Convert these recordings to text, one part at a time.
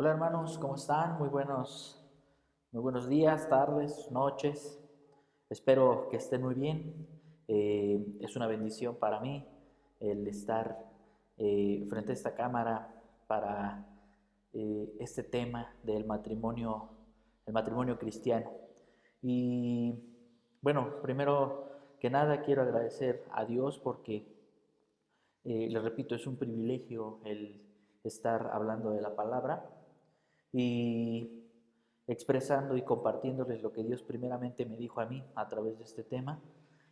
Hola hermanos, ¿cómo están? Muy buenos días, tardes, noches. Espero que estén muy bien. Es una bendición para mí el estar frente a esta cámara para este tema del matrimonio, el matrimonio cristiano. Y bueno, primero que nada quiero agradecer a Dios porque, les repito, es un privilegio el estar hablando de la palabra y expresando y compartiéndoles lo que Dios primeramente me dijo a mí a través de este tema,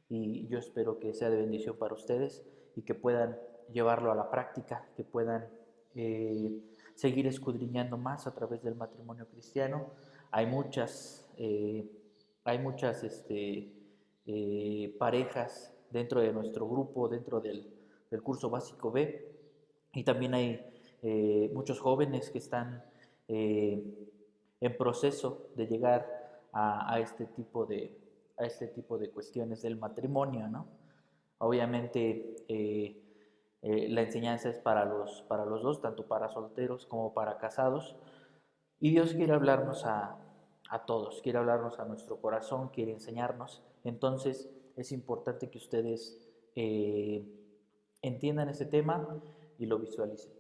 y yo espero que sea de bendición para ustedes y que puedan llevarlo a la práctica, que puedan eh, seguir escudriñando más a través del matrimonio cristiano. Hay muchas, parejas dentro de nuestro grupo, dentro del curso básico B, y también hay muchos jóvenes que están eh, en proceso de llegar a este tipo de cuestiones del matrimonio, ¿no? Obviamente, la enseñanza es para los dos, tanto para solteros como para casados, y Dios quiere hablarnos a todos, quiere hablarnos a nuestro corazón, quiere enseñarnos. Entonces es importante que ustedes entiendan este tema y lo visualicen.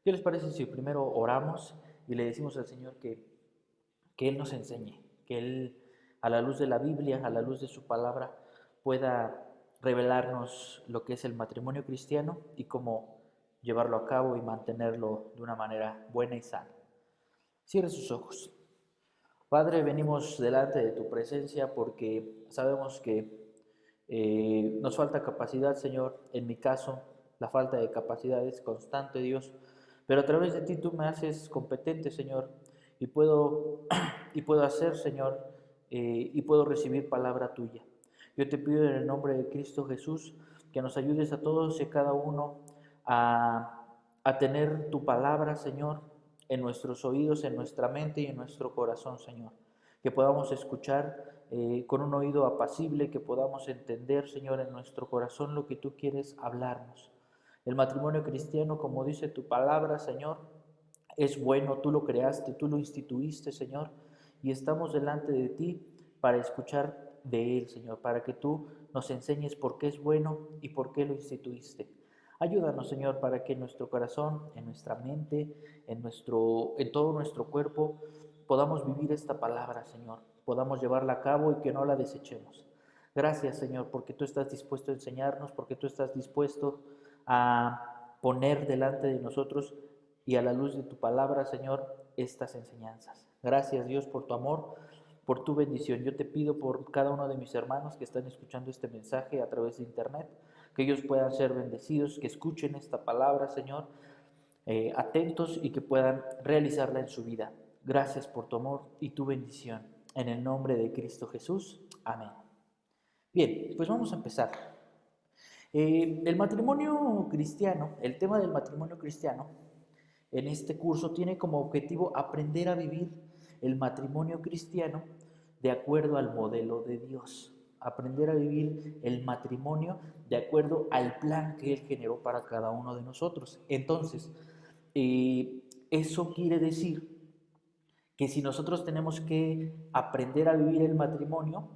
¿Qué les parece si primero oramos y le decimos al Señor que Él nos enseñe, que Él, a la luz de la Biblia, a la luz de su palabra, pueda revelarnos lo que es el matrimonio cristiano y cómo llevarlo a cabo y mantenerlo de una manera buena y sana? Cierre sus ojos. Padre, venimos delante de tu presencia porque sabemos que nos falta capacidad, Señor. En mi caso, la falta de capacidad es constante, Dios, pero a través de ti tú me haces competente, Señor, y puedo, y puedo hacer, Señor, y puedo recibir palabra tuya. Yo te pido en el nombre de Cristo Jesús que nos ayudes a todos y a cada uno a tener tu palabra, Señor, en nuestros oídos, en nuestra mente y en nuestro corazón, Señor. Que podamos escuchar con un oído apacible, que podamos entender, Señor, en nuestro corazón lo que tú quieres hablarnos. El matrimonio cristiano, como dice tu palabra, Señor, es bueno, tú lo creaste, tú lo instituiste, Señor, y estamos delante de ti para escuchar de él, Señor, para que tú nos enseñes por qué es bueno y por qué lo instituiste. Ayúdanos, Señor, para que en nuestro corazón, en nuestra mente, en todo nuestro cuerpo, podamos vivir esta palabra, Señor, podamos llevarla a cabo y que no la desechemos. Gracias, Señor, porque tú estás dispuesto a enseñarnos, porque tú estás dispuesto a poner delante de nosotros y a la luz de tu palabra, Señor, estas enseñanzas. Gracias, Dios, por tu amor, por tu bendición. Yo te pido por cada uno de mis hermanos que están escuchando este mensaje a través de internet, que ellos puedan ser bendecidos, que escuchen esta palabra, Señor, atentos, y que puedan realizarla en su vida. Gracias por tu amor y tu bendición. En el nombre de Cristo Jesús. Amén. Bien, pues vamos a empezar. El matrimonio cristiano, el tema del matrimonio cristiano, en este curso tiene como objetivo aprender a vivir el matrimonio cristiano de acuerdo al modelo de Dios. Aprender a vivir el matrimonio de acuerdo al plan que Él generó para cada uno de nosotros. Entonces, eso quiere decir que si nosotros tenemos que aprender a vivir el matrimonio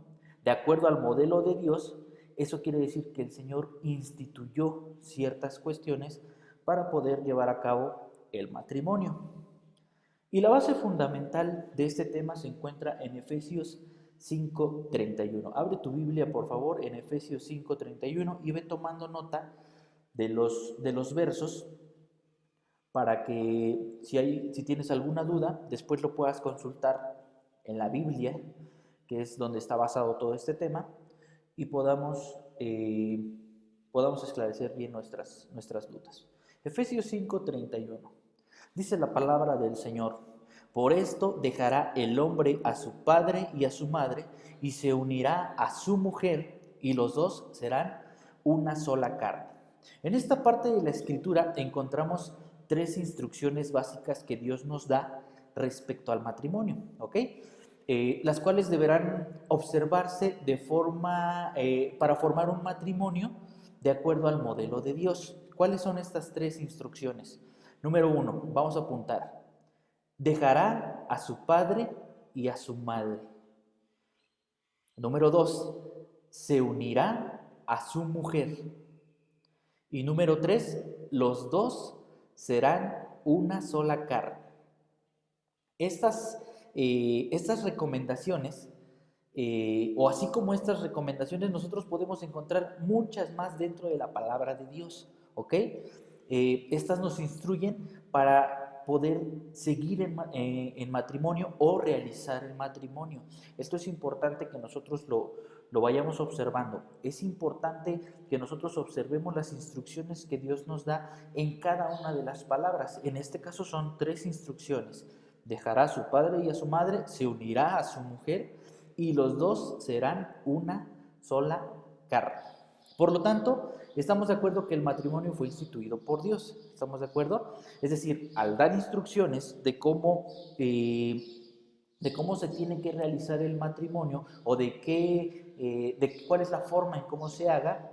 de acuerdo al modelo de Dios, eso quiere decir que el Señor instituyó ciertas cuestiones para poder llevar a cabo el matrimonio. Y la base fundamental de este tema se encuentra en Efesios 5:31. Abre tu Biblia, por favor, en Efesios 5:31 y ve tomando nota de los versos para que si tienes alguna duda, después lo puedas consultar en la Biblia, que es donde está basado todo este tema, y podamos esclarecer bien nuestras dudas. Efesios 5:31. Dice la palabra del Señor: por esto dejará el hombre a su padre y a su madre, y se unirá a su mujer, y los dos serán una sola carne. En esta parte de la escritura encontramos tres instrucciones básicas que Dios nos da respecto al matrimonio, ¿ok? Las cuales deberán observarse para formar un matrimonio de acuerdo al modelo de Dios. ¿Cuáles son estas tres instrucciones? Número uno, vamos a apuntar: dejará a su padre y a su madre. Número 2, se unirá a su mujer. Y número 3, los dos serán una sola carne. Estas recomendaciones, o así como estas recomendaciones, nosotros podemos encontrar muchas más dentro de la palabra de Dios, ¿ok? Estas nos instruyen para poder seguir en matrimonio o realizar el matrimonio. Esto es importante que nosotros lo vayamos observando. Es importante que nosotros observemos las instrucciones que Dios nos da en cada una de las palabras. En este caso son 3 instrucciones. Dejará a su padre y a su madre, se unirá a su mujer y los dos serán una sola carne. Por lo tanto, estamos de acuerdo que el matrimonio fue instituido por Dios. ¿Estamos de acuerdo? Es decir, al dar instrucciones de cómo se tiene que realizar el matrimonio o de cuál es la forma en cómo se haga,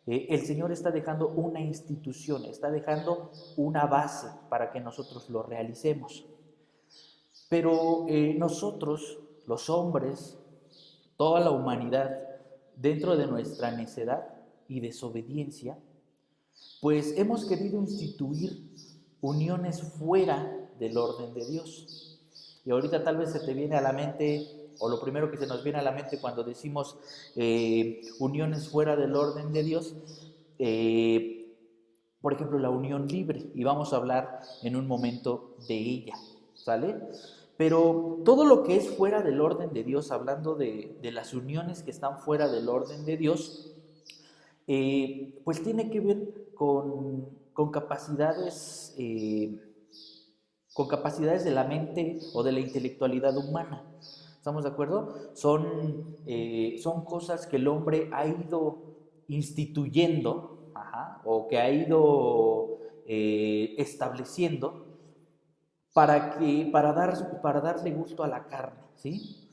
el Señor está dejando una institución, está dejando una base para que nosotros lo realicemos. Pero nosotros, los hombres, toda la humanidad, dentro de nuestra necedad y desobediencia, pues hemos querido instituir uniones fuera del orden de Dios. Y ahorita tal vez se te viene a la mente, o lo primero que se nos viene a la mente cuando decimos uniones fuera del orden de Dios, por ejemplo, la unión libre, y vamos a hablar en un momento de ella, ¿sale? Pero todo lo que es fuera del orden de Dios, hablando de las uniones que están fuera del orden de Dios, pues tiene que ver con capacidades de la mente o de la intelectualidad humana. ¿Estamos de acuerdo? Son cosas que el hombre ha ido instituyendo, o que ha ido estableciendo para darle gusto a la carne, ¿sí?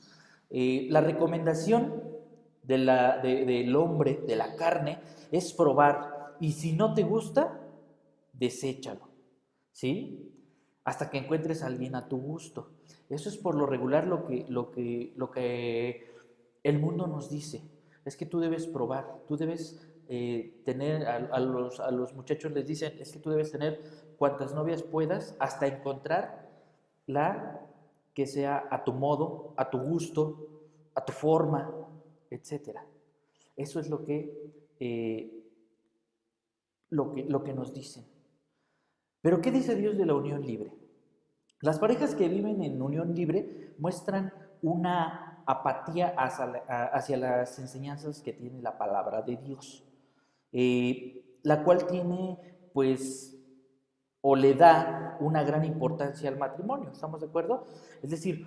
La recomendación del hombre, de la carne, es probar, y si no te gusta, deséchalo, ¿sí? Hasta que encuentres a alguien a tu gusto. Eso es por lo regular lo que el mundo nos dice. Es que tú debes probar, tú debes tener, a los muchachos les dicen, es que tú debes tener cuantas novias puedas hasta encontrar la que sea a tu modo, a tu gusto, a tu forma, etc. Eso es lo que nos dicen. Pero ¿qué dice Dios de la unión libre? Las parejas que viven en unión libre muestran una apatía hacia las enseñanzas que tiene la palabra de Dios, la cual tiene, pues, o le da una gran importancia al matrimonio. ¿Estamos de acuerdo? Es decir,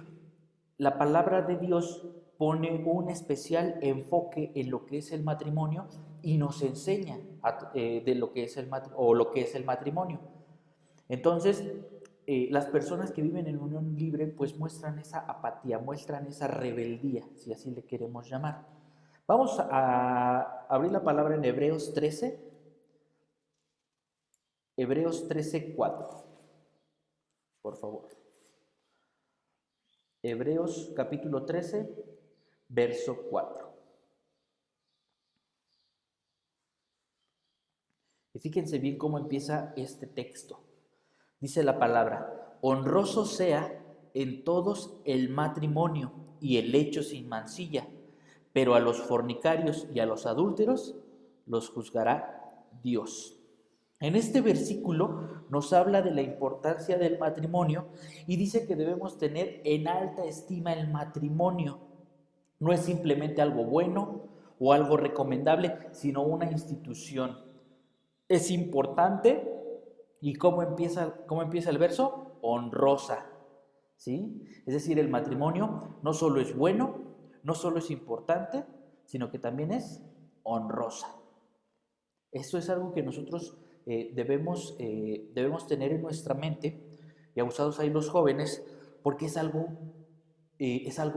la palabra de Dios pone un especial enfoque en lo que es el matrimonio y nos enseña de lo que es el matrimonio. Entonces, las personas que viven en unión libre pues muestran esa apatía, muestran esa rebeldía, si así le queremos llamar. Vamos a abrir la palabra en Hebreos 13, Hebreos 13:4, por favor. Hebreos capítulo 13, verso 4. Y fíjense bien cómo empieza este texto. Dice la palabra: honroso sea en todos el matrimonio y el lecho sin mancilla, pero a los fornicarios y a los adúlteros los juzgará Dios. En este versículo nos habla de la importancia del matrimonio y dice que debemos tener en alta estima el matrimonio. No es simplemente algo bueno o algo recomendable, sino una institución. Es importante. ¿Y cómo empieza el verso? Honrosa, ¿sí? Es decir, el matrimonio no solo es bueno, no solo es importante, sino que también es honrosa. Eso es algo que nosotros debemos tener en nuestra mente, y abusados ahí los jóvenes, porque es algo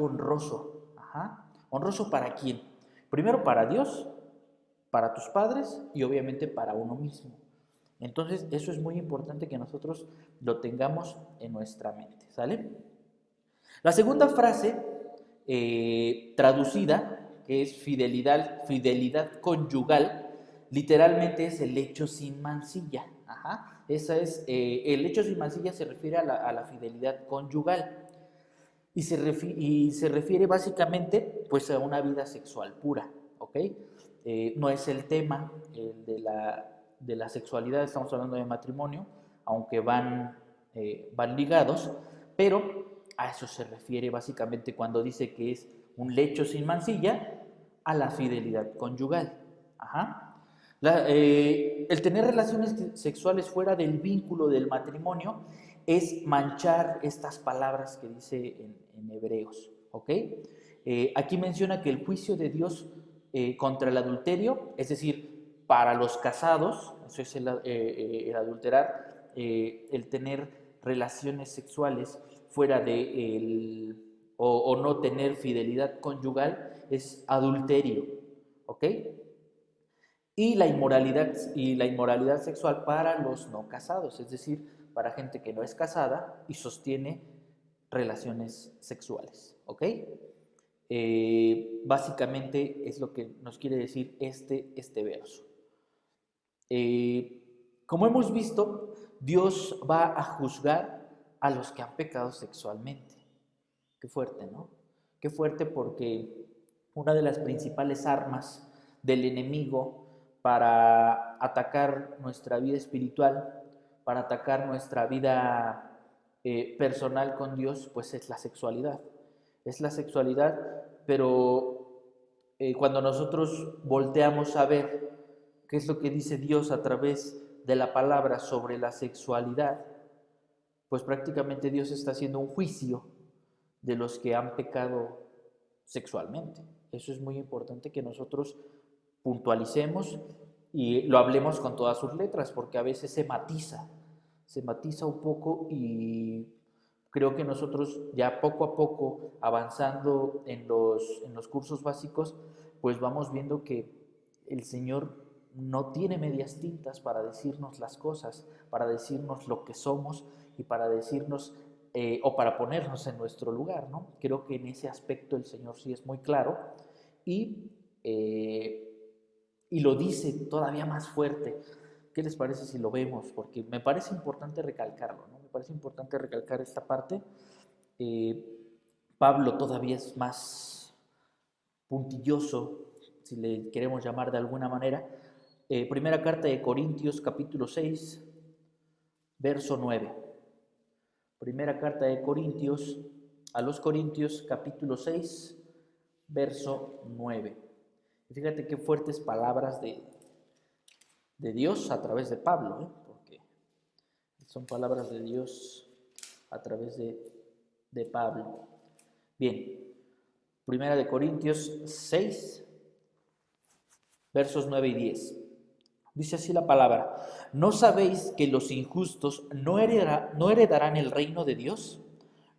honroso. ¿Honroso para quién? Primero para Dios, para tus padres y obviamente para uno mismo. Entonces, eso es muy importante que nosotros lo tengamos en nuestra mente, ¿sale? La segunda frase traducida, que es fidelidad conyugal, literalmente es el hecho sin mancilla. Ajá. Esa es, el hecho sin mancilla se refiere a la fidelidad conyugal y se refiere básicamente pues a una vida sexual pura, ¿ok? No es el tema de la sexualidad, estamos hablando de matrimonio, aunque van ligados, pero a eso se refiere básicamente cuando dice que es un lecho sin mancilla a la fidelidad conyugal. Ajá. El tener relaciones sexuales fuera del vínculo del matrimonio es manchar estas palabras que dice en Hebreos, ¿ok? Aquí menciona que el juicio de Dios contra el adulterio, es decir, para los casados, eso es el adulterar, el tener relaciones sexuales fuera de o no tener fidelidad conyugal, es adulterio, ¿ok? Y la inmoralidad sexual para los no casados, es decir, para gente que no es casada y sostiene relaciones sexuales, ¿ok? Básicamente es lo que nos quiere decir este verso. Como hemos visto, Dios va a juzgar a los que han pecado sexualmente. Qué fuerte, ¿no? Qué fuerte, porque una de las principales armas del enemigo para atacar nuestra vida espiritual, para atacar nuestra vida personal con Dios, pues es la sexualidad. Es la sexualidad, pero cuando nosotros volteamos a ver qué es lo que dice Dios a través de la palabra sobre la sexualidad, pues prácticamente Dios está haciendo un juicio de los que han pecado sexualmente. Eso es muy importante que nosotros puntualicemos y lo hablemos con todas sus letras, porque a veces se matiza un poco y creo que nosotros ya poco a poco, avanzando en los cursos básicos, pues vamos viendo que el Señor no tiene medias tintas para decirnos las cosas, para decirnos lo que somos y para decirnos o para ponernos en nuestro lugar, ¿no? Creo que en ese aspecto el Señor sí es muy claro y, eh, y lo dice todavía más fuerte. ¿Qué les parece si lo vemos? Porque me parece importante recalcarlo, ¿no? Me parece importante recalcar esta parte. Eh, Pablo todavía es más puntilloso, si le queremos llamar de alguna manera. Primera carta de Corintios, capítulo 6, verso 9. Primera carta de Corintios, a los Corintios, capítulo 6, verso 9. Y fíjate qué fuertes palabras de Dios a través de Pablo, porque son palabras de Dios a través de Pablo. Bien, Primera de Corintios 6, versos 9 y 10. Dice así la palabra: ¿no sabéis que los injustos no heredarán el reino de Dios?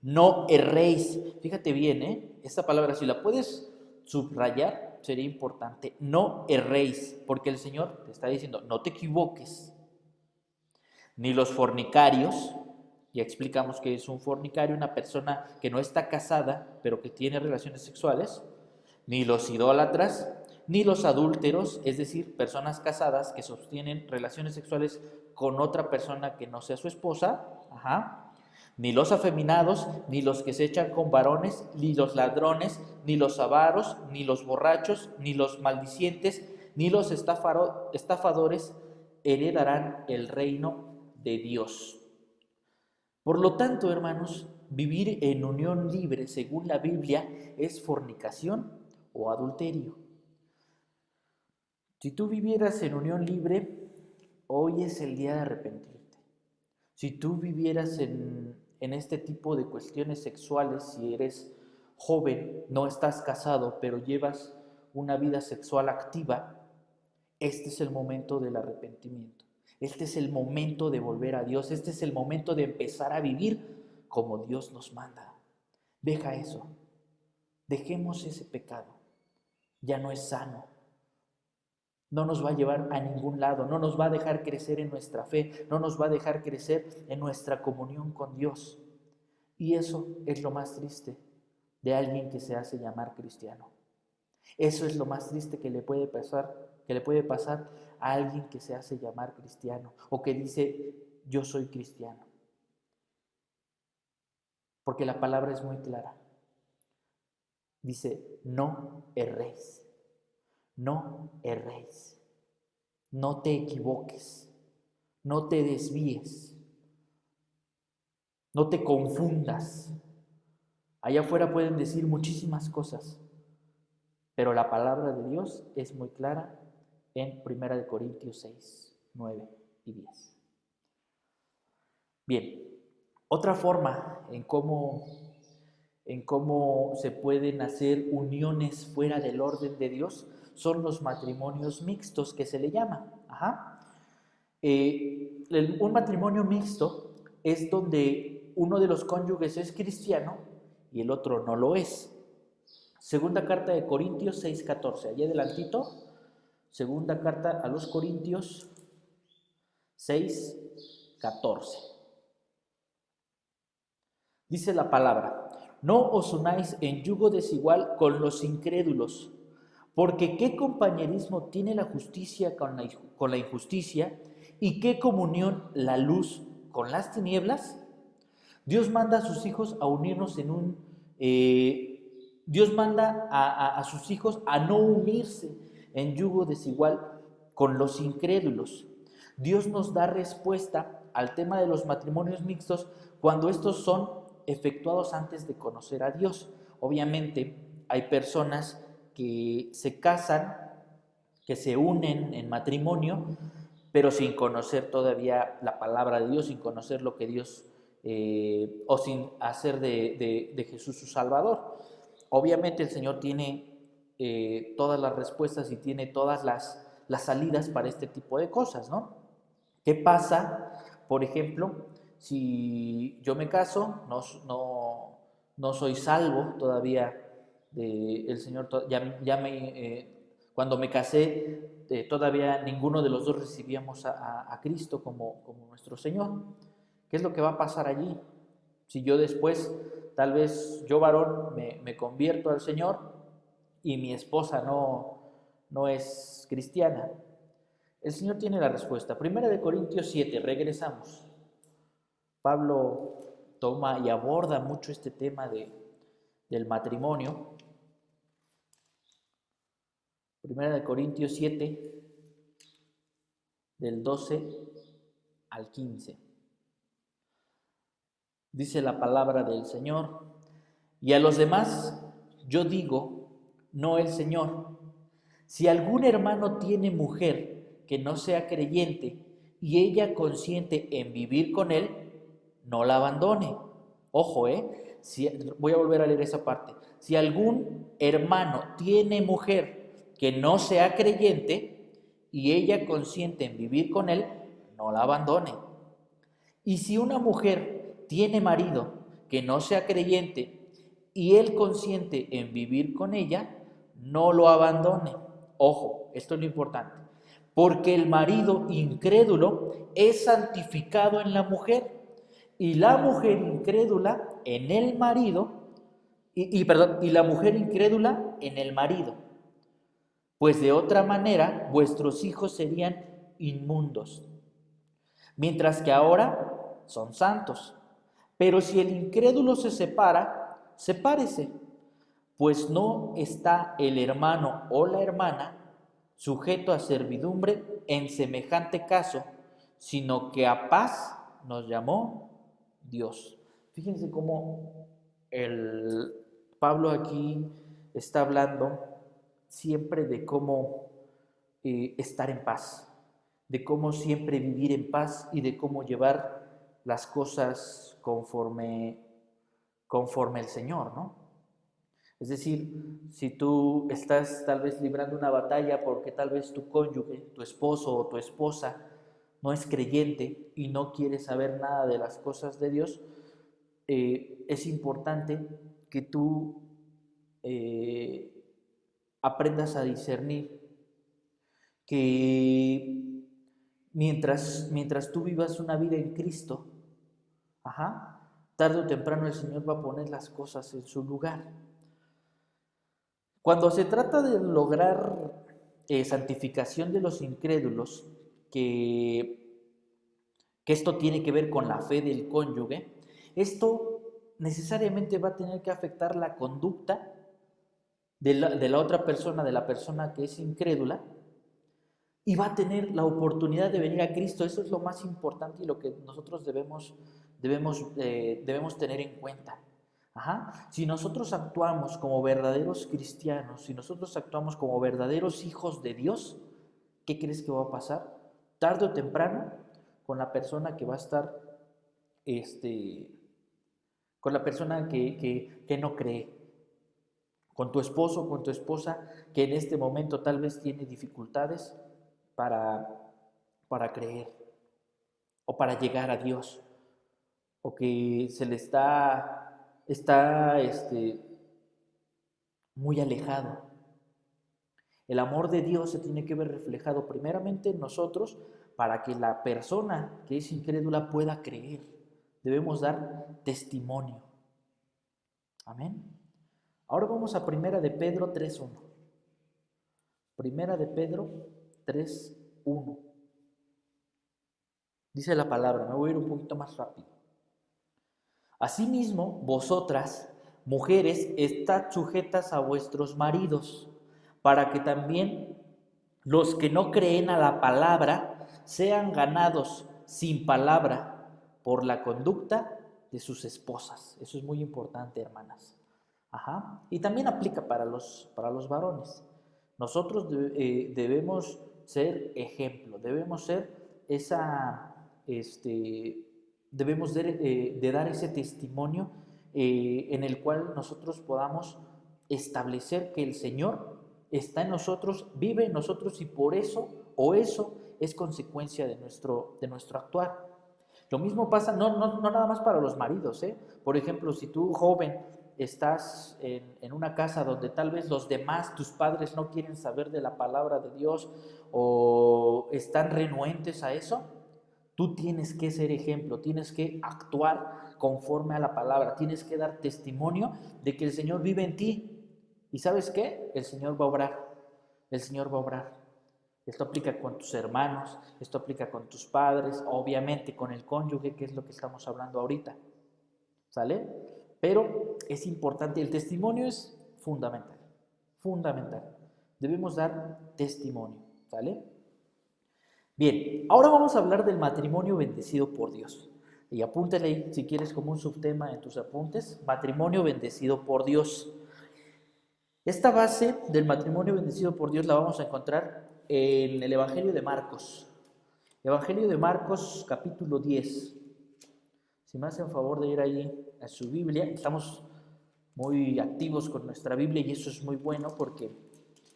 No erréis. Fíjate bien, esta palabra, si la puedes subrayar, sería importante. No erréis, porque el Señor te está diciendo, no te equivoques. Ni los fornicarios, ya explicamos que es un fornicario, una persona que no está casada, pero que tiene relaciones sexuales, ni los idólatras, ni los adúlteros, es decir, personas casadas que sostienen relaciones sexuales con otra persona que no sea su esposa, ni los afeminados, ni los que se echan con varones, ni los ladrones, ni los avaros, ni los borrachos, ni los maldicientes, ni los estafadores heredarán el reino de Dios. Por lo tanto, hermanos, vivir en unión libre, según la Biblia, es fornicación o adulterio. Si tú vivieras en unión libre, hoy es el día de arrepentirte. Si tú vivieras en este tipo de cuestiones sexuales, si eres joven, no estás casado, pero llevas una vida sexual activa, este es el momento del arrepentimiento. Este es el momento de volver a Dios. Este es el momento de empezar a vivir como Dios nos manda. Deja eso. Dejemos ese pecado. Ya no es sano. no nos va a llevar a ningún lado, no nos va a dejar crecer en nuestra fe, no nos va a dejar crecer en nuestra comunión con Dios. Y eso es lo más triste de alguien que se hace llamar cristiano. Eso es lo más triste que le puede pasar a alguien que se hace llamar cristiano o que dice yo soy cristiano. Porque la palabra es muy clara. Dice, no erréis, no erréis, no te equivoques, no te desvíes, no te confundas. Allá afuera pueden decir muchísimas cosas, pero la palabra de Dios es muy clara en 1 Corintios 6, 9 y 10. Bien, otra forma en cómo se pueden hacer uniones fuera del orden de Dios son los matrimonios mixtos que se le llama. Un matrimonio mixto es donde uno de los cónyuges es cristiano y el otro no lo es. Segunda carta de Corintios 6:14, allá adelantito, segunda carta a los Corintios 6:14. Dice la palabra, no os unáis en yugo desigual con los incrédulos, porque ¿qué compañerismo tiene la justicia con la injusticia? ¿Y qué comunión la luz con las tinieblas? Dios manda a sus hijos a unirnos Dios manda a sus hijos a no unirse en yugo desigual con los incrédulos. Dios nos da respuesta al tema de los matrimonios mixtos cuando estos son efectuados antes de conocer a Dios. Obviamente hay personas que se casan, que se unen en matrimonio, pero sin conocer todavía la palabra de Dios, sin conocer lo que Dios, o sin hacer de Jesús su Salvador. Obviamente el Señor tiene todas las respuestas y tiene todas las salidas para este tipo de cosas, ¿no? ¿Qué pasa, por ejemplo, si yo me caso, no soy salvo todavía, el Señor cuando me casé, todavía ninguno de los dos recibíamos a Cristo como nuestro Señor? ¿Qué es lo que va a pasar allí? Si yo después, tal vez yo varón, me convierto al Señor y mi esposa no es cristiana. El Señor tiene la respuesta. 1 Corintios 7, regresamos. Pablo toma y aborda mucho este tema del matrimonio. 1 Corintios 7, del 12 al 15. Dice la palabra del Señor, y a los demás yo digo, no el Señor, si algún hermano tiene mujer que no sea creyente y ella consiente en vivir con él, no la abandone. Ojo, voy a volver a leer esa parte. Si algún hermano tiene mujer que no sea creyente y ella consiente en vivir con él, no la abandone. Y si una mujer tiene marido que no sea creyente y él consiente en vivir con ella, no lo abandone. Ojo, esto es lo importante. Porque el marido incrédulo es santificado en la mujer y la mujer incrédula en el marido, y la mujer incrédula en el marido. Pues de otra manera vuestros hijos serían inmundos, mientras que ahora son santos. Pero si el incrédulo se separa, sepárese, pues no está el hermano o la hermana sujeto a servidumbre en semejante caso, sino que a paz nos llamó Dios. Fíjense cómo el Pablo aquí está hablando siempre de cómo estar en paz, de cómo siempre vivir en paz y de cómo llevar las cosas conforme el Señor, ¿no? Es decir, si tú estás tal vez librando una batalla porque tal vez tu cónyuge, tu esposo o tu esposa no es creyente y no quiere saber nada de las cosas de Dios, es importante que tú aprendas a discernir que mientras tú vivas una vida en Cristo, tarde o temprano el Señor va a poner las cosas en su lugar. Cuando se trata de lograr santificación de los incrédulos, que esto tiene que ver con la fe del cónyuge, esto necesariamente va a tener que afectar la conducta de la otra persona, de la persona que es incrédula, y va a tener la oportunidad de venir a Cristo. Eso es lo más importante y lo que nosotros debemos tener en cuenta. Si nosotros actuamos como verdaderos cristianos, si nosotros actuamos como verdaderos hijos de Dios, ¿qué crees que va a pasar? Tarde o temprano, con la persona que va a estar, con la persona que no cree, con tu esposo, con tu esposa, que en este momento tal vez tiene dificultades para creer o para llegar a Dios, o que se le está muy alejado. El amor de Dios se tiene que ver reflejado primeramente en nosotros para que la persona que es incrédula pueda creer. Debemos dar testimonio. Amén. Ahora vamos a Primera de Pedro 3:1. Primera de Pedro 3:1. Dice la palabra, me voy a ir un poquito más rápido. Asimismo, vosotras, mujeres, estad sujetas a vuestros maridos, para que también los que no creen a la palabra sean ganados sin palabra por la conducta de sus esposas. Eso es muy importante, hermanas. Y también aplica para los varones. Nosotros debemos ser ejemplo, debemos ser debemos de dar ese testimonio en el cual nosotros podamos establecer que el Señor está en nosotros, vive en nosotros, y por eso, o eso es consecuencia de nuestro actuar. Lo mismo pasa no nada más para los maridos, Por ejemplo, si tú, joven, estás en una casa donde tal vez los demás, tus padres, no quieren saber de la palabra de Dios o están renuentes a eso, tú tienes que ser ejemplo, tienes que actuar conforme a la palabra, tienes que dar testimonio de que el Señor vive en ti. ¿Y sabes qué? El Señor va a obrar, el Señor va a obrar. Esto aplica con tus hermanos, esto aplica con tus padres, obviamente con el cónyuge, que es lo que estamos hablando ahorita. ¿Sale? Pero es importante, el testimonio es fundamental, fundamental. Debemos dar testimonio, ¿sale? Bien, ahora vamos a hablar del matrimonio bendecido por Dios. Y apúntale ahí, si quieres, como un subtema en tus apuntes, matrimonio bendecido por Dios. Esta base del matrimonio bendecido por Dios la vamos a encontrar en el Evangelio de Marcos. Evangelio de Marcos, capítulo 10. Si me hacen favor de ir ahí a su Biblia, estamos muy activos con nuestra Biblia y eso es muy bueno porque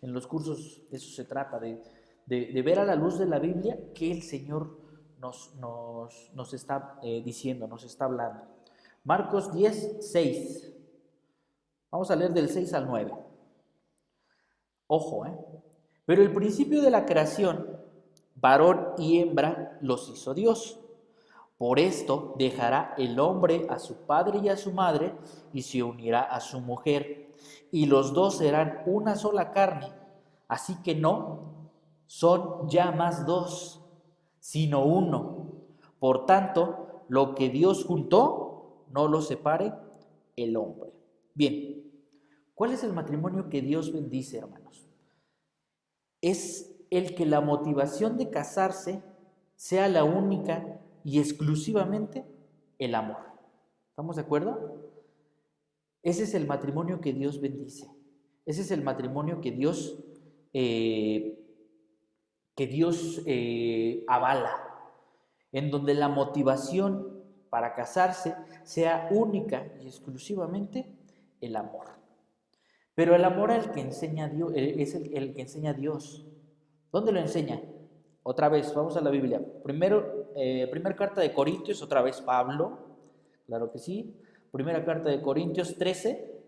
en los cursos eso se trata, de ver a la luz de la Biblia qué el Señor nos está diciendo, nos está hablando. Marcos 10:6. Vamos a leer del 6 al 9. Ojo, Pero el principio de la creación, varón y hembra, los hizo Dios. Por esto dejará el hombre a su padre y a su madre y se unirá a su mujer, y los dos serán una sola carne. Así que no son ya más dos, sino uno. Por tanto, lo que Dios juntó, no lo separe el hombre. Bien, ¿cuál es el matrimonio que Dios bendice, hermanos? Es el que la motivación de casarse sea la única y exclusivamente el amor. ¿Estamos de acuerdo? Ese es el matrimonio que Dios bendice. Ese es el matrimonio que Dios avala, en donde la motivación para casarse sea única y exclusivamente el amor. Pero el amor al que enseña Dios, es el que enseña Dios. ¿Dónde lo enseña? Otra vez, vamos a la Biblia. Primera carta de Corintios, otra vez Pablo, claro que sí. Primera carta de Corintios 13,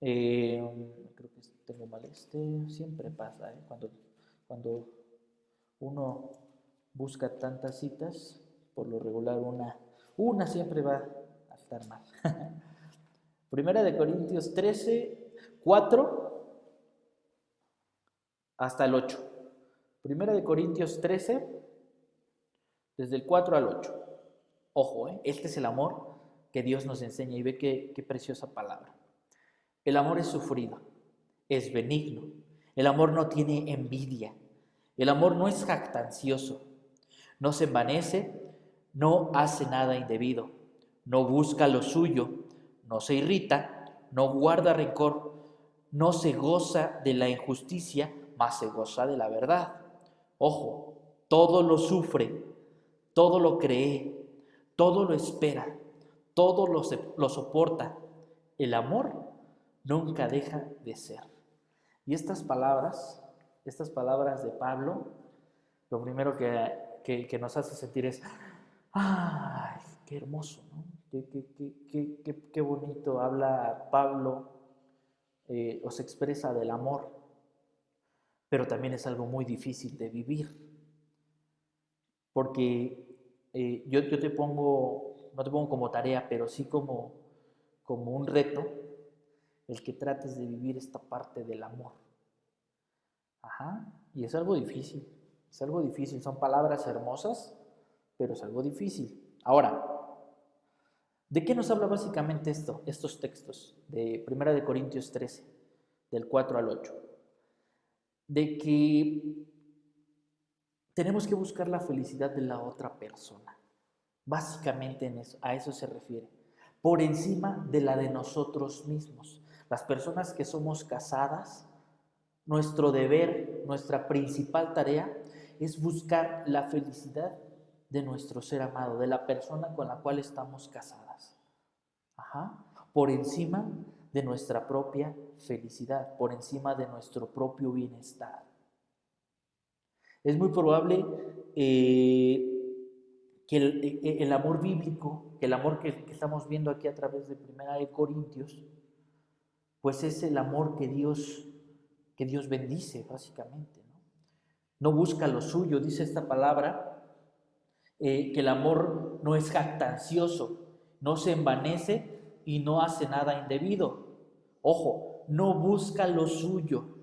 Creo que tengo mal siempre pasa, cuando uno busca tantas citas, por lo regular una siempre va a estar mal. Primera de Corintios 13, 4 hasta el 8. Primera de Corintios 13, desde el 4 al 8. Ojo, este es el amor que Dios nos enseña y ve qué preciosa palabra. El amor es sufrido, es benigno. El amor no tiene envidia. El amor no es jactancioso, no se envanece, no hace nada indebido, no busca lo suyo, no se irrita, no guarda rencor, no se goza de la injusticia, mas se goza de la verdad. Ojo, todo lo sufre, todo lo cree, todo lo espera, todo lo soporta. El amor nunca deja de ser. Y estas palabras de Pablo, lo primero que nos hace sentir es, ¡ay, qué hermoso! ¿No? Qué bonito habla Pablo, os expresa del amor, pero también es algo muy difícil de vivir, porque yo te pongo, no te pongo como tarea, pero sí como un reto, el que trates de vivir esta parte del amor. Ajá, y es algo difícil, son palabras hermosas, pero es algo difícil. Ahora, ¿de qué nos habla básicamente estos textos de 1 de Corintios 13, del 4 al 8? De que tenemos que buscar la felicidad de la otra persona. Básicamente a eso se refiere. Por encima de la de nosotros mismos. Las personas que somos casadas, nuestro deber, nuestra principal tarea es buscar la felicidad de nuestro ser amado, de la persona con la cual estamos casadas. Por encima de nuestra propia felicidad, por encima de nuestro propio bienestar. Es muy probable que el amor bíblico, que el amor que estamos viendo aquí a través de 1 Corintios, pues es el amor que Dios bendice, básicamente. No busca lo suyo, dice esta palabra, que el amor no es jactancioso, no se envanece y no hace nada indebido. Ojo, no busca lo suyo.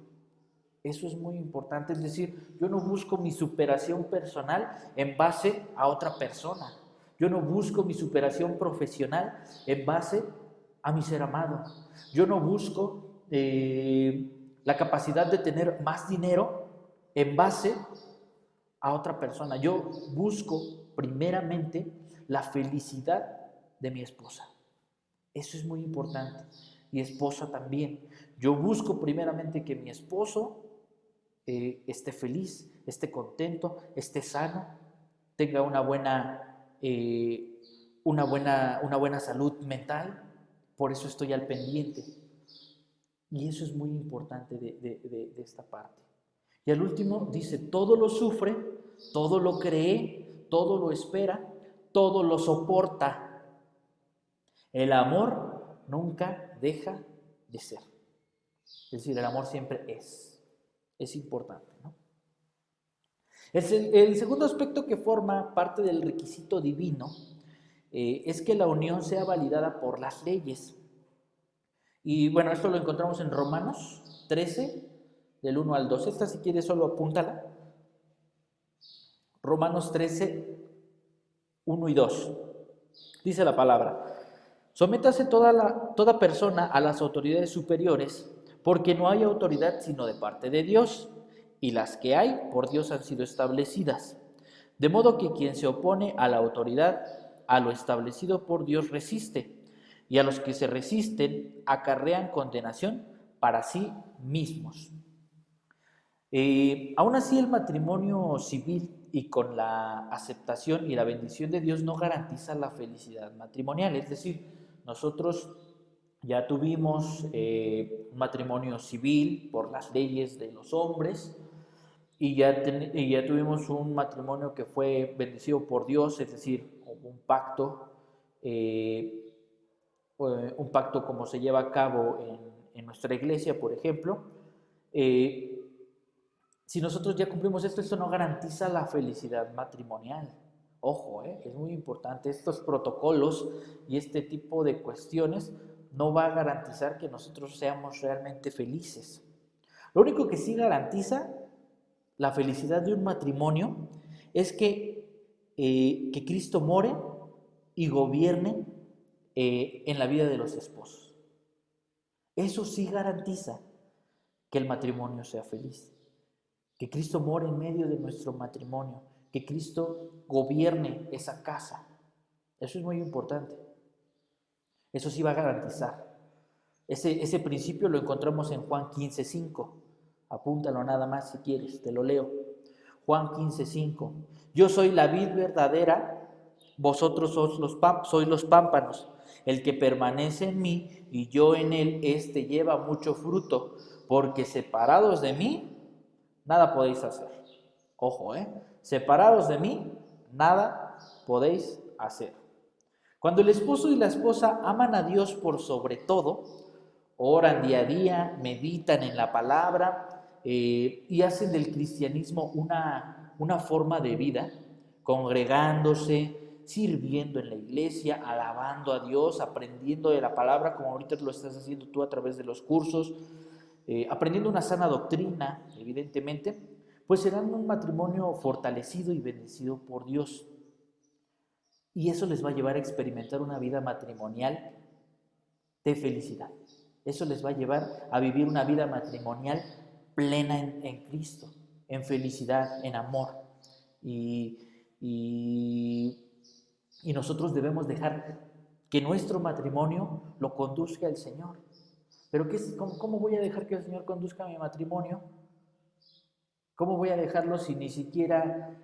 Eso es muy importante, es decir, yo no busco mi superación personal en base a otra persona. Yo no busco mi superación profesional en base a mi ser amado. Yo no busco la capacidad de tener más dinero en base a otra persona. Yo busco primeramente la felicidad de mi esposa. Eso es muy importante. Y esposa también. Yo busco primeramente que mi esposo esté feliz, esté contento, esté sano, tenga una buena salud mental. Por eso estoy al pendiente. Y eso es muy importante de esta parte. Y al último dice, todo lo sufre, todo lo cree, todo lo espera, todo lo soporta. El amor nunca deja de ser. Es decir, el amor siempre es importante, ¿no? El segundo aspecto que forma parte del requisito divino es que la unión sea validada por las leyes. Y bueno, esto lo encontramos en Romanos 13, del 1 al 2. Esta, si quieres, solo apúntala. Romanos 13, 1 y 2. Dice la palabra: sométase toda persona a las autoridades superiores, porque no hay autoridad sino de parte de Dios, y las que hay por Dios han sido establecidas. De modo que quien se opone a la autoridad, a lo establecido por Dios resiste, y a los que se resisten acarrean condenación para sí mismos. Aún así, el matrimonio civil y con la aceptación y la bendición de Dios no garantiza la felicidad matrimonial. Es decir, nosotros ya tuvimos un matrimonio civil por las leyes de los hombres y ya tuvimos un matrimonio que fue bendecido por Dios, es decir, un pacto como se lleva a cabo en nuestra iglesia, por ejemplo, si nosotros ya cumplimos esto no garantiza la felicidad matrimonial. Ojo, es muy importante. Estos protocolos y este tipo de cuestiones no va a garantizar que nosotros seamos realmente felices. Lo único que sí garantiza la felicidad de un matrimonio es que Cristo more y gobierne en la vida de los esposos. Eso sí garantiza que el matrimonio sea feliz. Que Cristo more en medio de nuestro matrimonio, que Cristo gobierne esa casa. Eso es muy importante. Eso sí va a garantizar. Ese principio lo encontramos en Juan 15:5. Apúntalo nada más si quieres, te lo leo. Juan 15:5. Yo soy la vid verdadera, vosotros sois los pámpanos. El que permanece en mí y yo en él, éste lleva mucho fruto, porque separados de mí, nada podéis hacer. Ojo, separados de mí, nada podéis hacer. Cuando el esposo y la esposa aman a Dios por sobre todo, oran día a día, meditan en la palabra y hacen del cristianismo una forma de vida, congregándose, sirviendo en la iglesia, alabando a Dios, aprendiendo de la palabra, como ahorita lo estás haciendo tú a través de los cursos, aprendiendo una sana doctrina, evidentemente, pues serán un matrimonio fortalecido y bendecido por Dios. Y eso les va a llevar a experimentar una vida matrimonial de felicidad. Eso les va a llevar a vivir una vida matrimonial plena en Cristo, en felicidad, en amor. Y nosotros debemos dejar que nuestro matrimonio lo conduzca el Señor. Pero ¿cómo voy a dejar que el Señor conduzca mi matrimonio? ¿Cómo voy a dejarlo si ni siquiera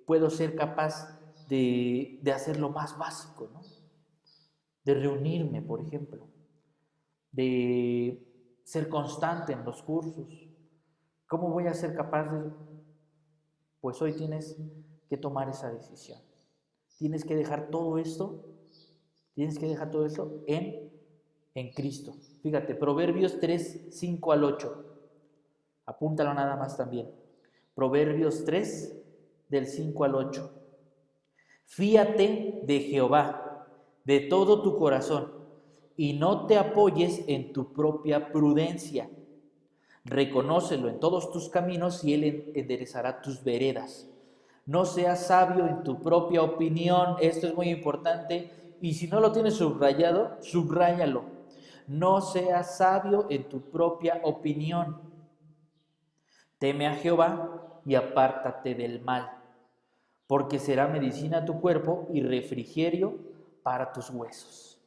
puedo ser capaz de hacer lo más básico, ¿no? De reunirme, por ejemplo, de ser constante en los cursos? ¿Cómo voy a ser capaz de...? Pues hoy tienes que tomar esa decisión. Tienes que dejar todo esto en Cristo. Fíjate, Proverbios 3:5-8. Apúntalo nada más también. Proverbios 3, del 5-8. Fíate de Jehová de todo tu corazón y no te apoyes en tu propia prudencia. Reconócelo en todos tus caminos y Él enderezará tus veredas. No seas sabio en tu propia opinión. Esto es muy importante. Y si no lo tienes subrayado, subráyalo. No seas sabio en tu propia opinión. Teme a Jehová y apártate del mal, porque será medicina a tu cuerpo y refrigerio para tus huesos.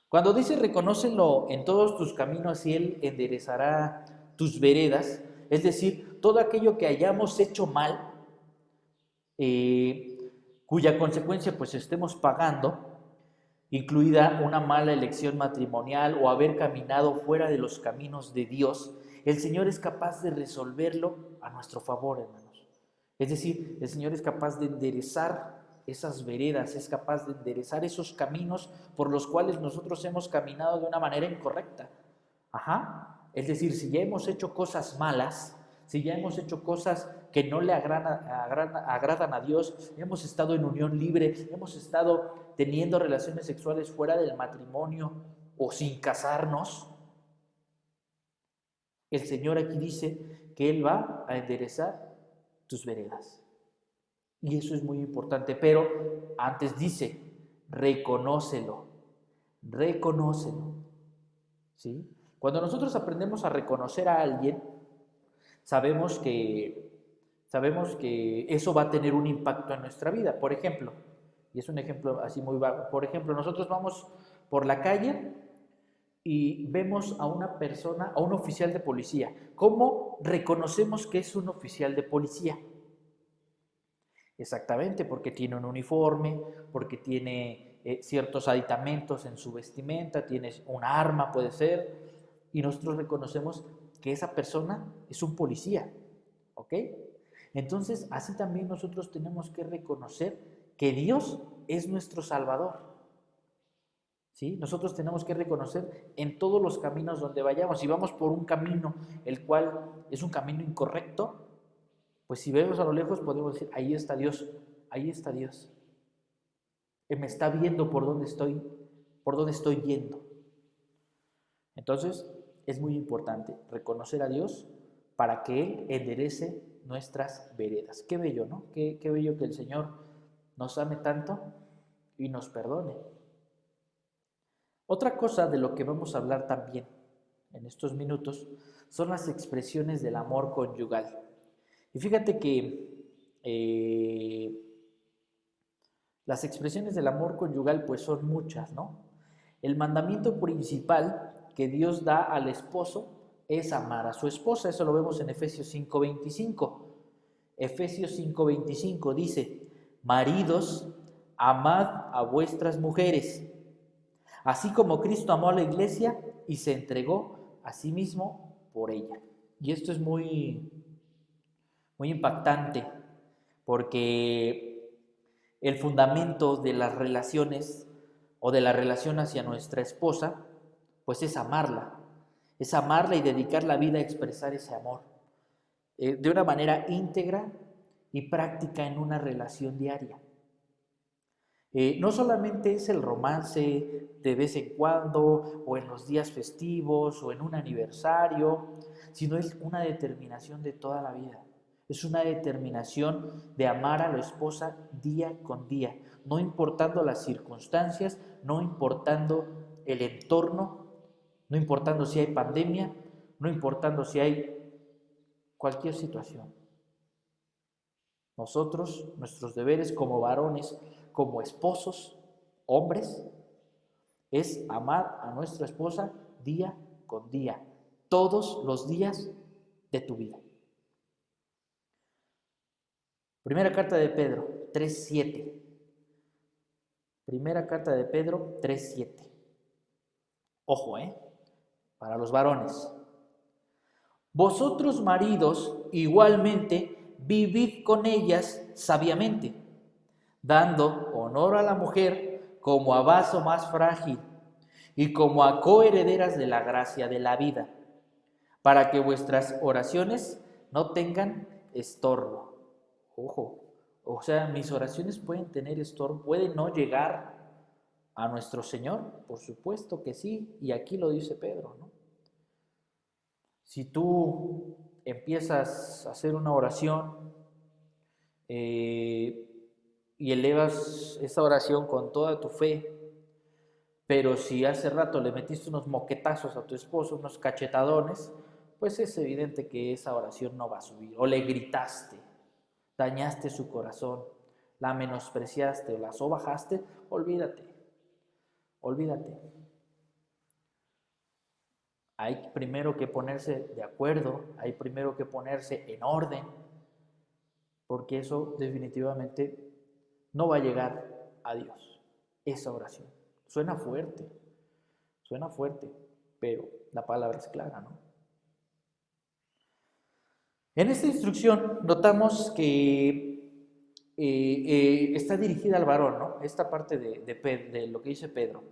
Cuando dice reconócelo en todos tus caminos y Él enderezará tus veredas, es decir, todo aquello que hayamos hecho mal, cuya consecuencia pues estemos pagando, incluida una mala elección matrimonial o haber caminado fuera de los caminos de Dios, el Señor es capaz de resolverlo a nuestro favor, hermanos. Es decir, el Señor es capaz de enderezar esas veredas, es capaz de enderezar esos caminos por los cuales nosotros hemos caminado de una manera incorrecta. Es decir, si ya hemos hecho cosas malas, si ya hemos hecho cosas que no le agradan a Dios, hemos estado en unión libre, hemos estado teniendo relaciones sexuales fuera del matrimonio o sin casarnos, el Señor aquí dice que Él va a enderezar tus veredas. Y eso es muy importante, pero antes dice, reconócelo, ¿sí? Cuando nosotros aprendemos a reconocer a alguien, sabemos que eso va a tener un impacto en nuestra vida. Por ejemplo, y es un ejemplo así muy vago, por ejemplo, nosotros vamos por la calle y vemos a una persona, a un oficial de policía. ¿Cómo reconocemos que es un oficial de policía? Exactamente, porque tiene un uniforme, porque tiene ciertos aditamentos en su vestimenta, tiene un arma, puede ser, y nosotros reconocemos que esa persona es un policía, ¿ok? Entonces, así también nosotros tenemos que reconocer que Dios es nuestro Salvador. ¿Sí? Nosotros tenemos que reconocer en todos los caminos donde vayamos. Si vamos por un camino el cual es un camino incorrecto, pues si vemos a lo lejos podemos decir, ahí está Dios, ahí está Dios. Él me está viendo por dónde estoy yendo. Entonces, es muy importante reconocer a Dios para que Él enderece nuestras veredas. Qué bello, ¿no? Qué bello que el Señor nos ame tanto y nos perdone. Otra cosa de lo que vamos a hablar también en estos minutos son las expresiones del amor conyugal. Y fíjate que las expresiones del amor conyugal pues son muchas, ¿no? El mandamiento principal que Dios da al esposo es amar a su esposa. Eso lo vemos en Efesios 5:25. Efesios 5:25 dice, maridos, amad a vuestras mujeres, así como Cristo amó a la iglesia y se entregó a sí mismo por ella. Y esto es muy impactante, porque el fundamento de las relaciones o de la relación hacia nuestra esposa, pues es amarla y dedicar la vida a expresar ese amor de una manera íntegra y práctica en una relación diaria. No solamente es el romance de vez en cuando o en los días festivos o en un aniversario, sino es una determinación de toda la vida. Es una determinación de amar a la esposa día con día, no importando las circunstancias, no importando el entorno, no importando si hay pandemia, no importando si hay cualquier situación. Nosotros, nuestros deberes como varones, como esposos, hombres, es amar a nuestra esposa día con día, todos los días de tu vida. Primera carta de Pedro 3:7. Primera carta de Pedro 3:7. Ojo, para los varones. Vosotros, maridos, igualmente vivid con ellas sabiamente, dando honor a la mujer como a vaso más frágil y como a coherederas de la gracia de la vida, para que vuestras oraciones no tengan estorbo. Ojo, o sea, mis oraciones pueden tener estorbo, pueden no llegar a nuestro Señor, por supuesto que sí, y aquí lo dice Pedro, ¿no? Si tú empiezas a hacer una oración y elevas esa oración con toda tu fe, pero si hace rato le metiste unos moquetazos a tu esposo, unos cachetadones, pues es evidente que esa oración no va a subir. O le gritaste, dañaste su corazón, la menospreciaste o la sobajaste, olvídate. Hay primero que ponerse de acuerdo, hay primero que ponerse en orden, porque eso definitivamente no va a llegar a Dios, esa oración. Suena fuerte, pero la palabra es clara, ¿no? En esta instrucción notamos que está dirigida al varón, ¿no? Esta parte de lo que dice Pedro.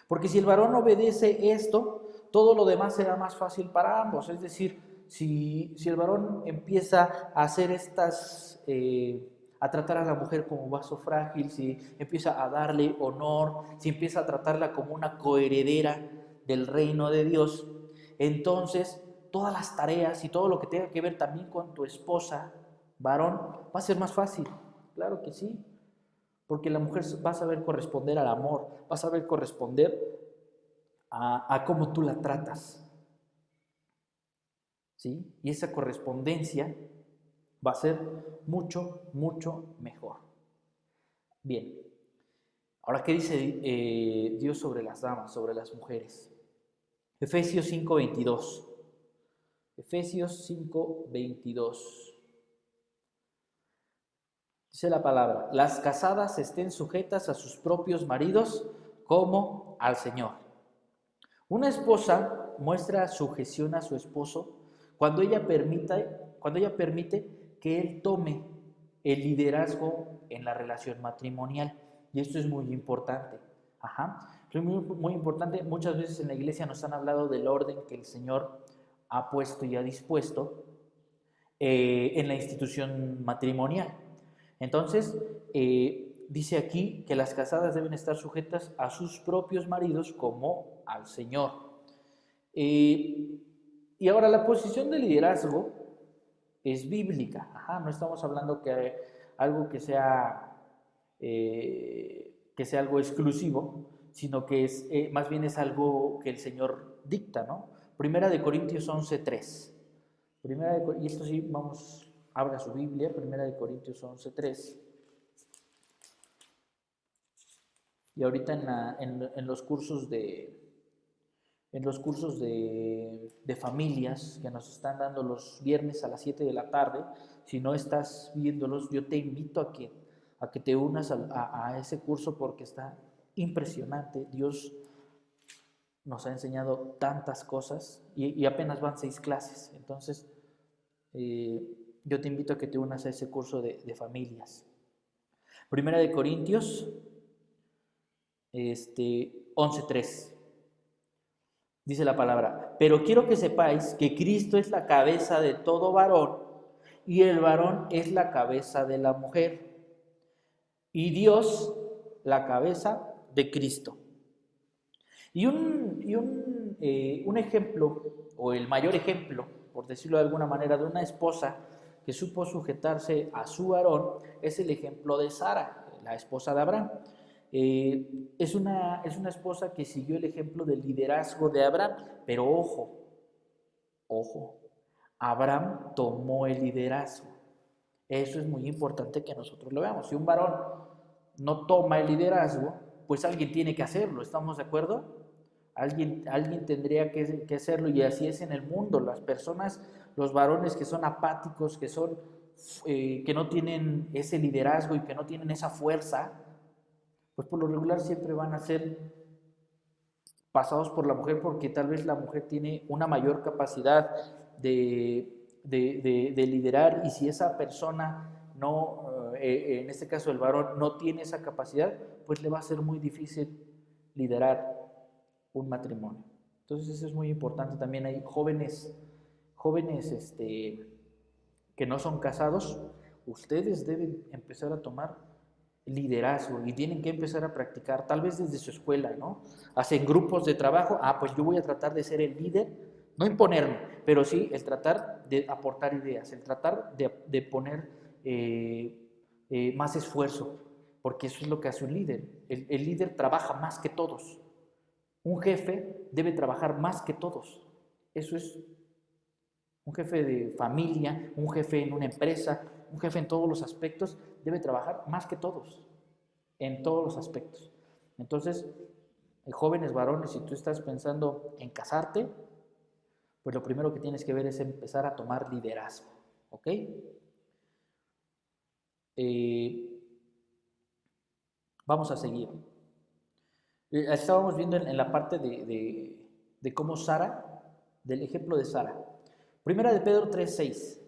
Porque si el varón obedece esto, todo lo demás será más fácil para ambos. Es decir, si el varón empieza a hacer a tratar a la mujer como vaso frágil, si empieza a darle honor, si empieza a tratarla como una coheredera del reino de Dios, entonces todas las tareas y todo lo que tenga que ver también con tu esposa, varón, va a ser más fácil. Claro que sí. Porque la mujer va a saber corresponder al amor, va a saber corresponder a cómo tú la tratas. ¿Sí? Y esa correspondencia va a ser mucho, mucho mejor. Bien, ahora, ¿qué dice Dios sobre las damas, sobre las mujeres? Efesios 5:22. Efesios 5:22. Dice la palabra, las casadas estén sujetas a sus propios maridos como al Señor. Una esposa muestra sujeción a su esposo cuando ella permite que él tome el liderazgo en la relación matrimonial. Y esto es muy importante. Es muy importante. Muchas veces en la iglesia nos han hablado del orden que el Señor ha puesto y ha dispuesto en la institución matrimonial. Entonces, dice aquí que las casadas deben estar sujetas a sus propios maridos como al Señor. Y ahora la posición de liderazgo es bíblica. No estamos hablando que algo que sea algo exclusivo, sino que es más bien es algo que el Señor dicta, ¿no? Primera de Corintios 11:3. Y esto sí, vamos, abra su Biblia, Primera de Corintios 11:3. Y ahorita en los cursos de familias que nos están dando los viernes a las 7 de la tarde, si no estás viéndolos, yo te invito a que te unas a ese curso porque está impresionante. Dios nos ha enseñado tantas cosas y apenas van 6 clases. Entonces, yo te invito a que te unas a ese curso de familias. Primera de Corintios 11:3. Dice la palabra: pero quiero que sepáis que Cristo es la cabeza de todo varón y el varón es la cabeza de la mujer y Dios la cabeza de Cristo. Y un ejemplo, o el mayor ejemplo, por decirlo de alguna manera, de una esposa que supo sujetarse a su varón es el ejemplo de Sara, la esposa de Abraham. Es una esposa que siguió el ejemplo del liderazgo de Abraham, pero ojo, Abraham tomó el liderazgo. Eso es muy importante que nosotros lo veamos. Si un varón no toma el liderazgo, pues alguien tiene que hacerlo, ¿estamos de acuerdo? Alguien tendría que hacerlo, y así es en el mundo. Las personas, los varones que son apáticos, que no tienen ese liderazgo y que no tienen esa fuerza, pues por lo regular siempre van a ser pasados por la mujer, porque tal vez la mujer tiene una mayor capacidad de liderar, y si esa persona no, en este caso el varón, no tiene esa capacidad, pues le va a ser muy difícil liderar un matrimonio. Entonces eso es muy importante. También hay jóvenes que no son casados. Ustedes deben empezar a tomar liderazgo y tienen que empezar a practicar, tal vez desde su escuela, ¿no? Hacen grupos de trabajo. Pues yo voy a tratar de ser el líder, no imponerme, pero sí el tratar de aportar ideas, el tratar de poner más esfuerzo, porque eso es lo que hace un líder. El líder trabaja más que todos. Un jefe debe trabajar más que todos. Eso es un jefe de familia, un jefe en una empresa, un jefe en todos los aspectos, debe trabajar más que todos, en todos los aspectos. Entonces, jóvenes varones, si tú estás pensando en casarte, pues lo primero que tienes que ver es empezar a tomar liderazgo, ¿ok? Vamos a seguir. Estábamos viendo en la parte de cómo Sara, del ejemplo de Sara. Primera de Pedro 3:6.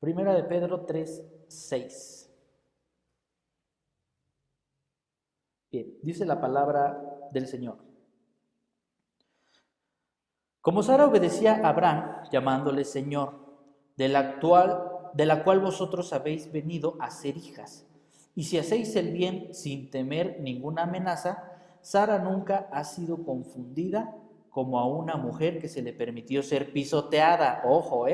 Primera de Pedro 3:6. Bien, dice la palabra del Señor. Como Sara obedecía a Abraham, llamándole Señor, de la cual vosotros habéis venido a ser hijas. Y si hacéis el bien sin temer ninguna amenaza, Sara nunca ha sido confundida como a una mujer que se le permitió ser pisoteada. Ojo,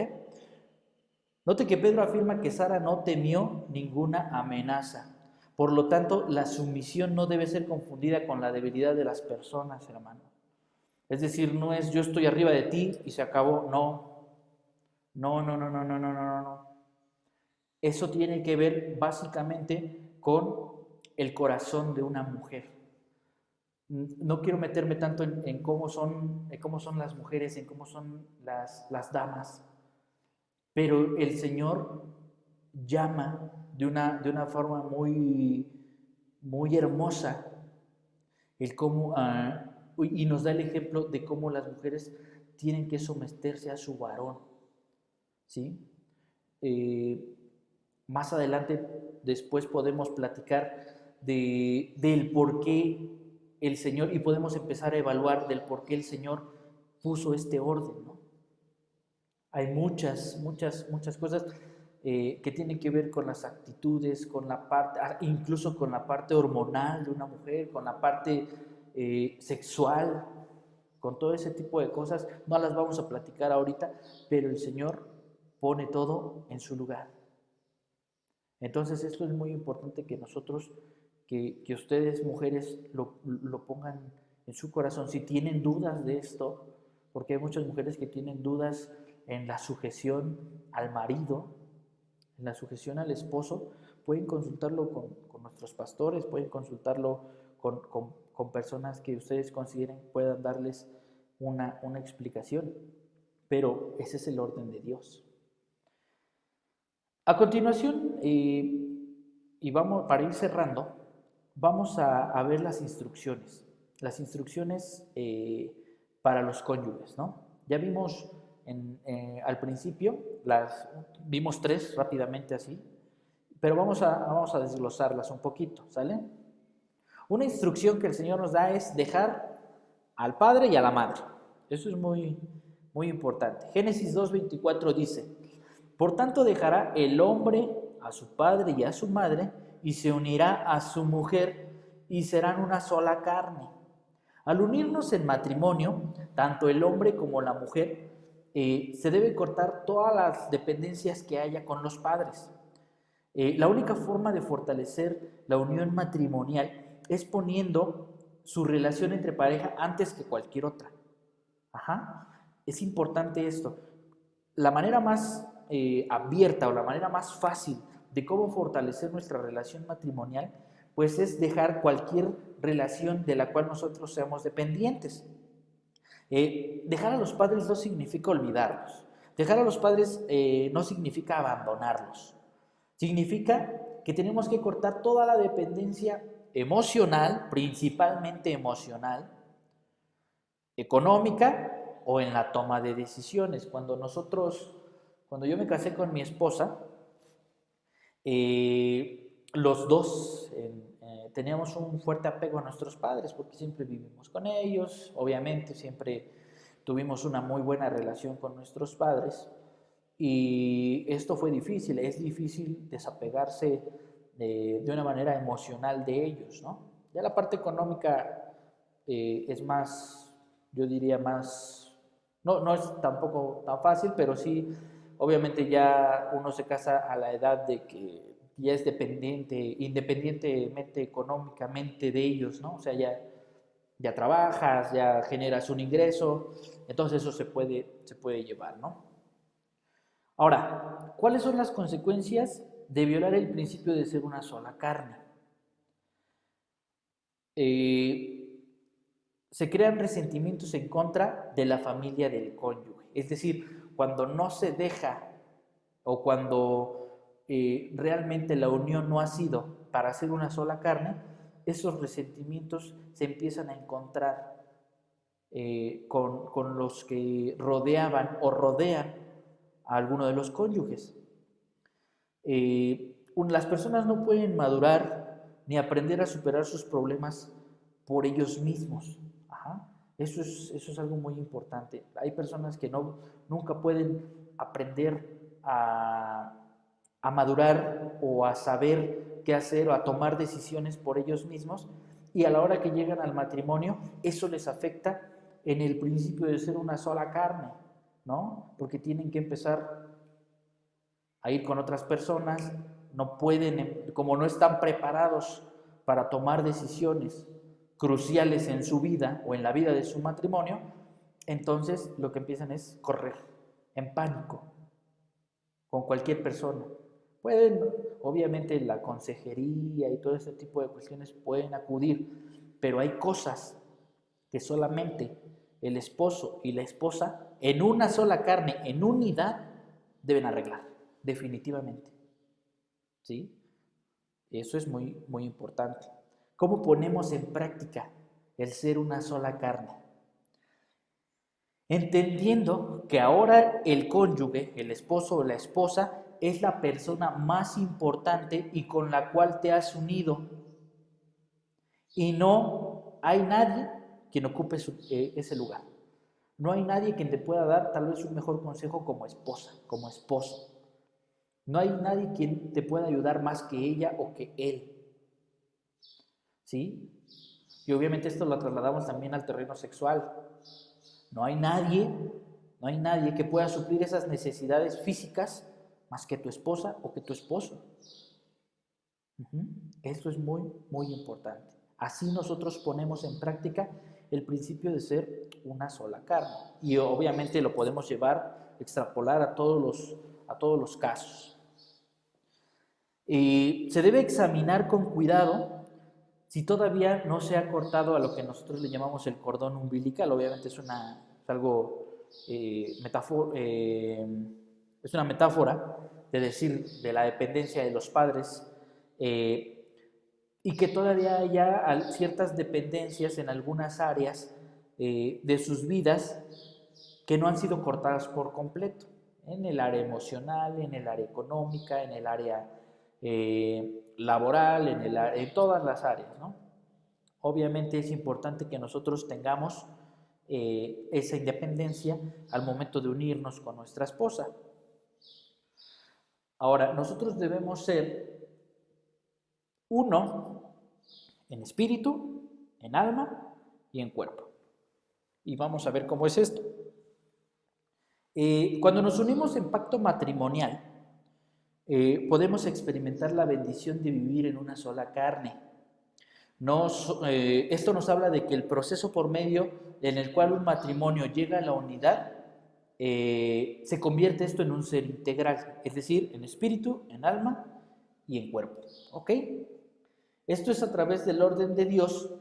Note que Pedro afirma que Sara no temió ninguna amenaza. Por lo tanto, la sumisión no debe ser confundida con la debilidad de las personas, hermano. Es decir, no es yo estoy arriba de ti y se acabó. No. No. Eso tiene que ver básicamente con el corazón de una mujer. No quiero meterme tanto en cómo son las mujeres, en cómo son las damas, pero el Señor llama de una forma muy, muy hermosa y nos da el ejemplo de cómo las mujeres tienen que someterse a su varón, ¿sí? Más adelante, después podemos platicar del por qué el Señor, y podemos empezar a evaluar del por qué el Señor puso este orden, ¿no? Hay muchas cosas que tienen que ver con las actitudes, con la parte, incluso con la parte hormonal de una mujer, con la parte sexual, con todo ese tipo de cosas. No las vamos a platicar ahorita, pero el Señor pone todo en su lugar. Entonces esto es muy importante que nosotros, que ustedes mujeres lo pongan en su corazón. Si tienen dudas de esto, porque hay muchas mujeres que tienen dudas en la sujeción al marido, en la sujeción al esposo, pueden consultarlo con nuestros pastores, pueden consultarlo con personas que ustedes consideren puedan darles una explicación. Pero ese es el orden de Dios. A continuación, y vamos, para ir cerrando, vamos a ver las instrucciones para los cónyuges, ¿no? Ya vimos al principio, vimos 3 rápidamente así, pero vamos a desglosarlas un poquito, ¿sale? Una instrucción que el Señor nos da es dejar al padre y a la madre. Eso es muy, muy importante. Génesis 2:24 dice: por tanto dejará el hombre a su padre y a su madre y se unirá a su mujer y serán una sola carne. Al unirnos en matrimonio, tanto el hombre como la mujer, se debe cortar todas las dependencias que haya con los padres. La única forma de fortalecer la unión matrimonial es poniendo su relación entre pareja antes que cualquier otra. Es importante esto. La manera más abierta o la manera más fácil de cómo fortalecer nuestra relación matrimonial, pues es dejar cualquier relación de la cual nosotros seamos dependientes. Dejar a los padres no significa olvidarlos. Dejar a los padres no significa abandonarlos. Significa que tenemos que cortar toda la dependencia emocional, principalmente emocional, económica o en la toma de decisiones. Cuando yo me casé con mi esposa, los dos teníamos un fuerte apego a nuestros padres porque siempre vivimos con ellos, obviamente siempre tuvimos una muy buena relación con nuestros padres y esto fue difícil, es difícil desapegarse de una manera emocional de ellos, ¿no? Ya la parte económica es más, yo diría más, no es tampoco tan fácil, pero sí, obviamente ya uno se casa a la edad de que ya es dependiente, independientemente económicamente de ellos, ¿no? O sea, ya trabajas, ya generas un ingreso, entonces eso se puede llevar, ¿no? Ahora, ¿cuáles son las consecuencias de violar el principio de ser una sola carne? Se crean resentimientos en contra de la familia del cónyuge. Es decir, cuando no se deja o cuando realmente la unión no ha sido para hacer una sola carne, esos resentimientos se empiezan a encontrar con los que rodeaban o rodean a alguno de los cónyuges. Las personas no pueden madurar ni aprender a superar sus problemas por ellos mismos. Eso es algo muy importante. Hay personas que nunca pueden aprender a madurar o a saber qué hacer o a tomar decisiones por ellos mismos, y a la hora que llegan al matrimonio eso les afecta en el principio de ser una sola carne, ¿no? Porque tienen que empezar a ir con otras personas, no pueden, como no están preparados para tomar decisiones cruciales en su vida o en la vida de su matrimonio, entonces lo que empiezan es correr en pánico con cualquier persona. Pueden, obviamente la consejería y todo ese tipo de cuestiones pueden acudir, pero hay cosas que solamente el esposo y la esposa en una sola carne, en unidad, deben arreglar, definitivamente. ¿Sí? Eso es muy, muy importante. ¿Cómo ponemos en práctica el ser una sola carne? Entendiendo que ahora el cónyuge, el esposo o la esposa, es la persona más importante y con la cual te has unido, y no hay nadie quien ocupe ese lugar. No hay nadie quien te pueda dar tal vez un mejor consejo como esposa, como esposo. No hay nadie quien te pueda ayudar más que ella o que él. ¿Sí? Y obviamente esto lo trasladamos también al terreno sexual. No hay nadie que pueda suplir esas necesidades físicas más que tu esposa o que tu esposo. Esto es muy, muy importante. Así nosotros ponemos en práctica el principio de ser una sola carne. Y obviamente lo podemos llevar, extrapolar a todos los casos. Se debe examinar con cuidado si todavía no se ha cortado a lo que nosotros le llamamos el cordón umbilical. Obviamente es algo es una metáfora de decir de la dependencia de los padres, y que todavía haya ciertas dependencias en algunas áreas de sus vidas que no han sido cortadas por completo, en el área emocional, en el área económica, en el área laboral, en todas las áreas, ¿no? Obviamente es importante que nosotros tengamos esa independencia al momento de unirnos con nuestra esposa. Ahora, nosotros debemos ser uno en espíritu, en alma y en cuerpo. Y vamos a ver cómo es esto. Cuando nos unimos en pacto matrimonial, podemos experimentar la bendición de vivir en una sola carne. Esto nos habla de que el proceso por medio en el cual un matrimonio llega a la unidad, se convierte esto en un ser integral, es decir, en espíritu, en alma y en cuerpo. ¿Ok? Esto es a través del orden de Dios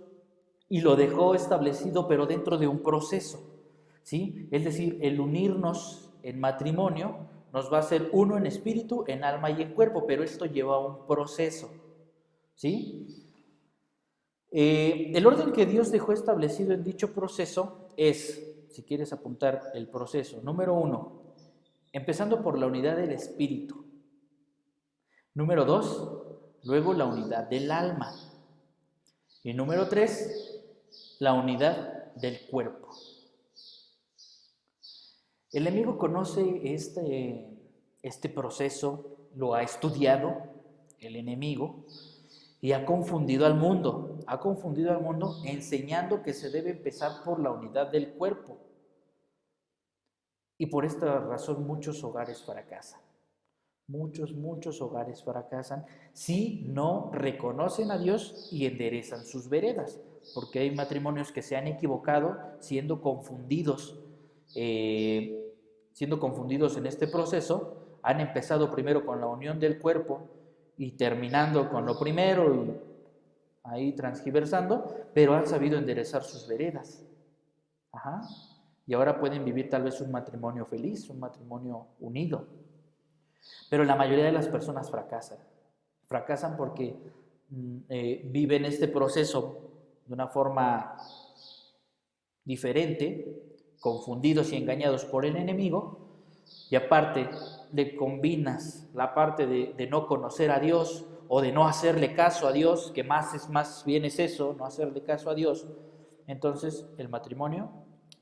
y lo dejó establecido, pero dentro de un proceso, ¿sí? Es decir, el unirnos en matrimonio nos va a hacer uno en espíritu, en alma y en cuerpo, pero esto lleva a un proceso, ¿sí? El orden que Dios dejó establecido en dicho proceso es, si quieres apuntar el proceso, número 1, empezando por la unidad del espíritu. Número 2, luego la unidad del alma. Y número 3, la unidad del cuerpo. El enemigo conoce este proceso, lo ha estudiado, el enemigo, y ha confundido al mundo. Ha confundido al mundo enseñando que se debe empezar por la unidad del cuerpo. Y por esta razón muchos hogares fracasan. Muchos hogares fracasan si no reconocen a Dios y enderezan sus veredas. Porque hay matrimonios que se han equivocado siendo confundidos en este proceso. Han empezado primero con la unión del cuerpo y terminando con lo primero y ahí transgiversando, pero han sabido enderezar sus veredas. Ajá. Y ahora pueden vivir tal vez un matrimonio feliz, un matrimonio unido. Pero la mayoría de las personas fracasan. Fracasan porque viven este proceso de una forma diferente, confundidos y engañados por el enemigo, y aparte le combinas la parte de no conocer a Dios o de no hacerle caso a Dios, que más bien es eso, no hacerle caso a Dios, entonces el matrimonio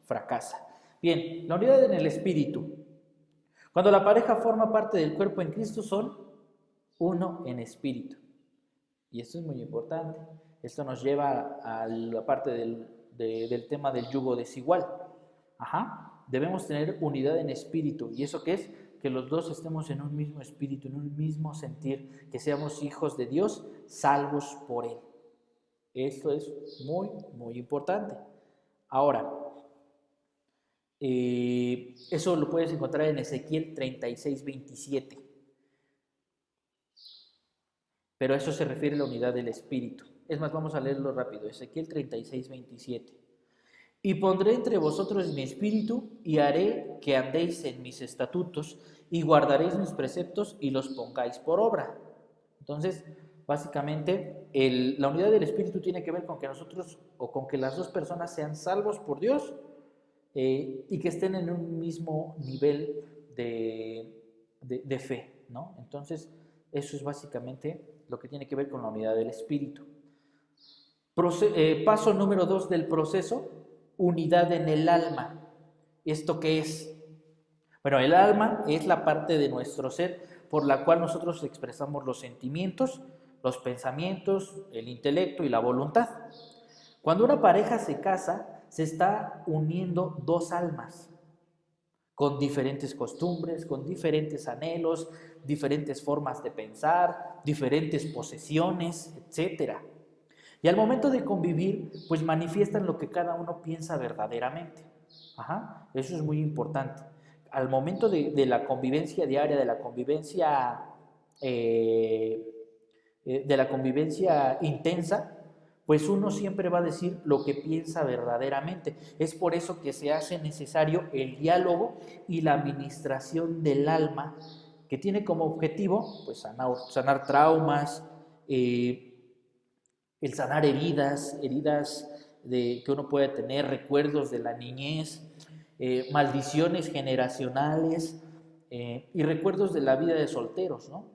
fracasa. Bien, la unidad en el espíritu. Cuando la pareja forma parte del cuerpo en Cristo, son uno en espíritu. Y esto es muy importante. Esto nos lleva a la parte del tema del yugo desigual. Debemos tener unidad en espíritu. ¿Y eso qué es? Que los dos estemos en un mismo espíritu, en un mismo sentir, que seamos hijos de Dios, salvos por Él. Esto es muy, muy importante. Ahora, eso lo puedes encontrar en Ezequiel 36:27. Pero a eso se refiere la unidad del espíritu. Es más, vamos a leerlo rápido. Ezequiel 36:27. Y pondré entre vosotros mi espíritu y haré que andéis en mis estatutos y guardaréis mis preceptos y los pongáis por obra. Entonces, básicamente, la unidad del espíritu tiene que ver con que nosotros o con que las dos personas sean salvos por Dios y que estén en un mismo nivel de fe, ¿no? Entonces, eso es básicamente lo que tiene que ver con la unidad del espíritu. Paso número 2 del proceso, unidad en el alma. ¿Esto qué es? Bueno, el alma es la parte de nuestro ser por la cual nosotros expresamos los sentimientos, los pensamientos, el intelecto y la voluntad. Cuando una pareja se casa, se está uniendo dos almas con diferentes costumbres, con diferentes anhelos, diferentes formas de pensar, diferentes posesiones, etcétera. Y al momento de convivir, pues manifiestan lo que cada uno piensa verdaderamente. Eso es muy importante. Al momento de la convivencia diaria, de la convivencia intensa, pues uno siempre va a decir lo que piensa verdaderamente. Es por eso que se hace necesario el diálogo y la administración del alma, que tiene como objetivo pues sanar traumas, el sanar heridas que uno puede tener, recuerdos de la niñez, maldiciones generacionales y recuerdos de la vida de solteros, ¿no?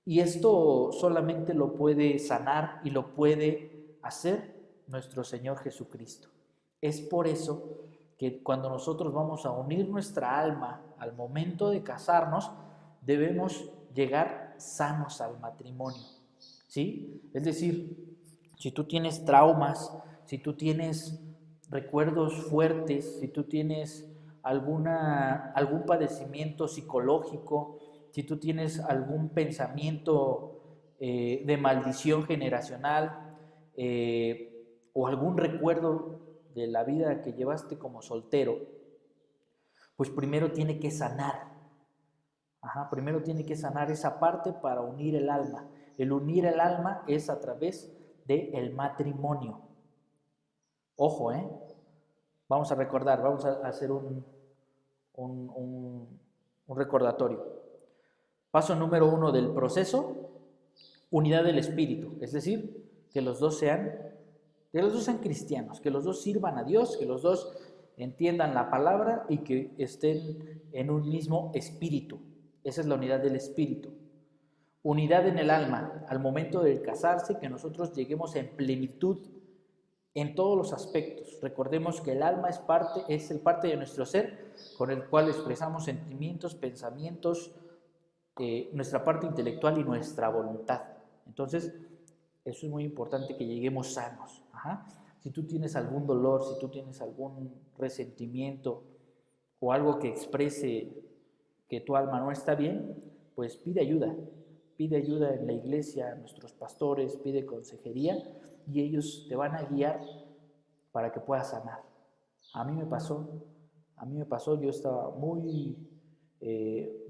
Y esto solamente lo puede sanar y lo puede hacer nuestro Señor Jesucristo. Es por eso que cuando nosotros vamos a unir nuestra alma al momento de casarnos, debemos llegar sanos al matrimonio, ¿sí? Es decir, si tú tienes traumas, si tú tienes recuerdos fuertes, si tú tienes algún padecimiento psicológico, si tú tienes algún pensamiento de maldición generacional o algún recuerdo de la vida que llevaste como soltero, pues primero tiene que sanar. Primero tiene que sanar esa parte para unir el alma. El unir el alma es a través del matrimonio. Ojo, vamos a recordar, vamos a hacer un recordatorio. Paso número 1 del proceso, unidad del espíritu, es decir, que los dos sean cristianos, que los dos sirvan a Dios, que los dos entiendan la palabra y que estén en un mismo espíritu. Esa es la unidad del espíritu. Unidad en el alma, al momento de casarse, que nosotros lleguemos en plenitud en todos los aspectos. Recordemos que el alma es el parte de nuestro ser con el cual expresamos sentimientos, pensamientos, nuestra parte intelectual y nuestra voluntad. Entonces, eso es muy importante, que lleguemos sanos. Si tú tienes algún dolor, si tú tienes algún resentimiento o algo que exprese que tu alma no está bien, pues pide ayuda en la iglesia, a nuestros pastores, pide consejería y ellos te van a guiar para que puedas sanar. A mí me pasó, yo estaba muy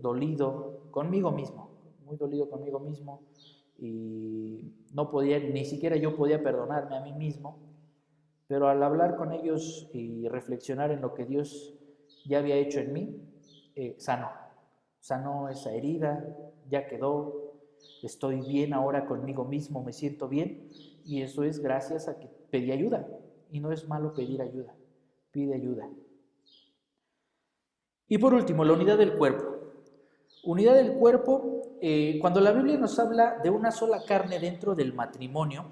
dolido conmigo mismo y no podía, ni siquiera yo podía perdonarme a mí mismo, pero al hablar con ellos y reflexionar en lo que Dios ya había hecho en mí, sanó esa herida, ya quedó, estoy bien ahora conmigo mismo, me siento bien, y eso es gracias a que pedí ayuda, y no es malo pedir ayuda, pide ayuda. Y por último, la unidad del cuerpo. Unidad del cuerpo, cuando la Biblia nos habla de una sola carne dentro del matrimonio,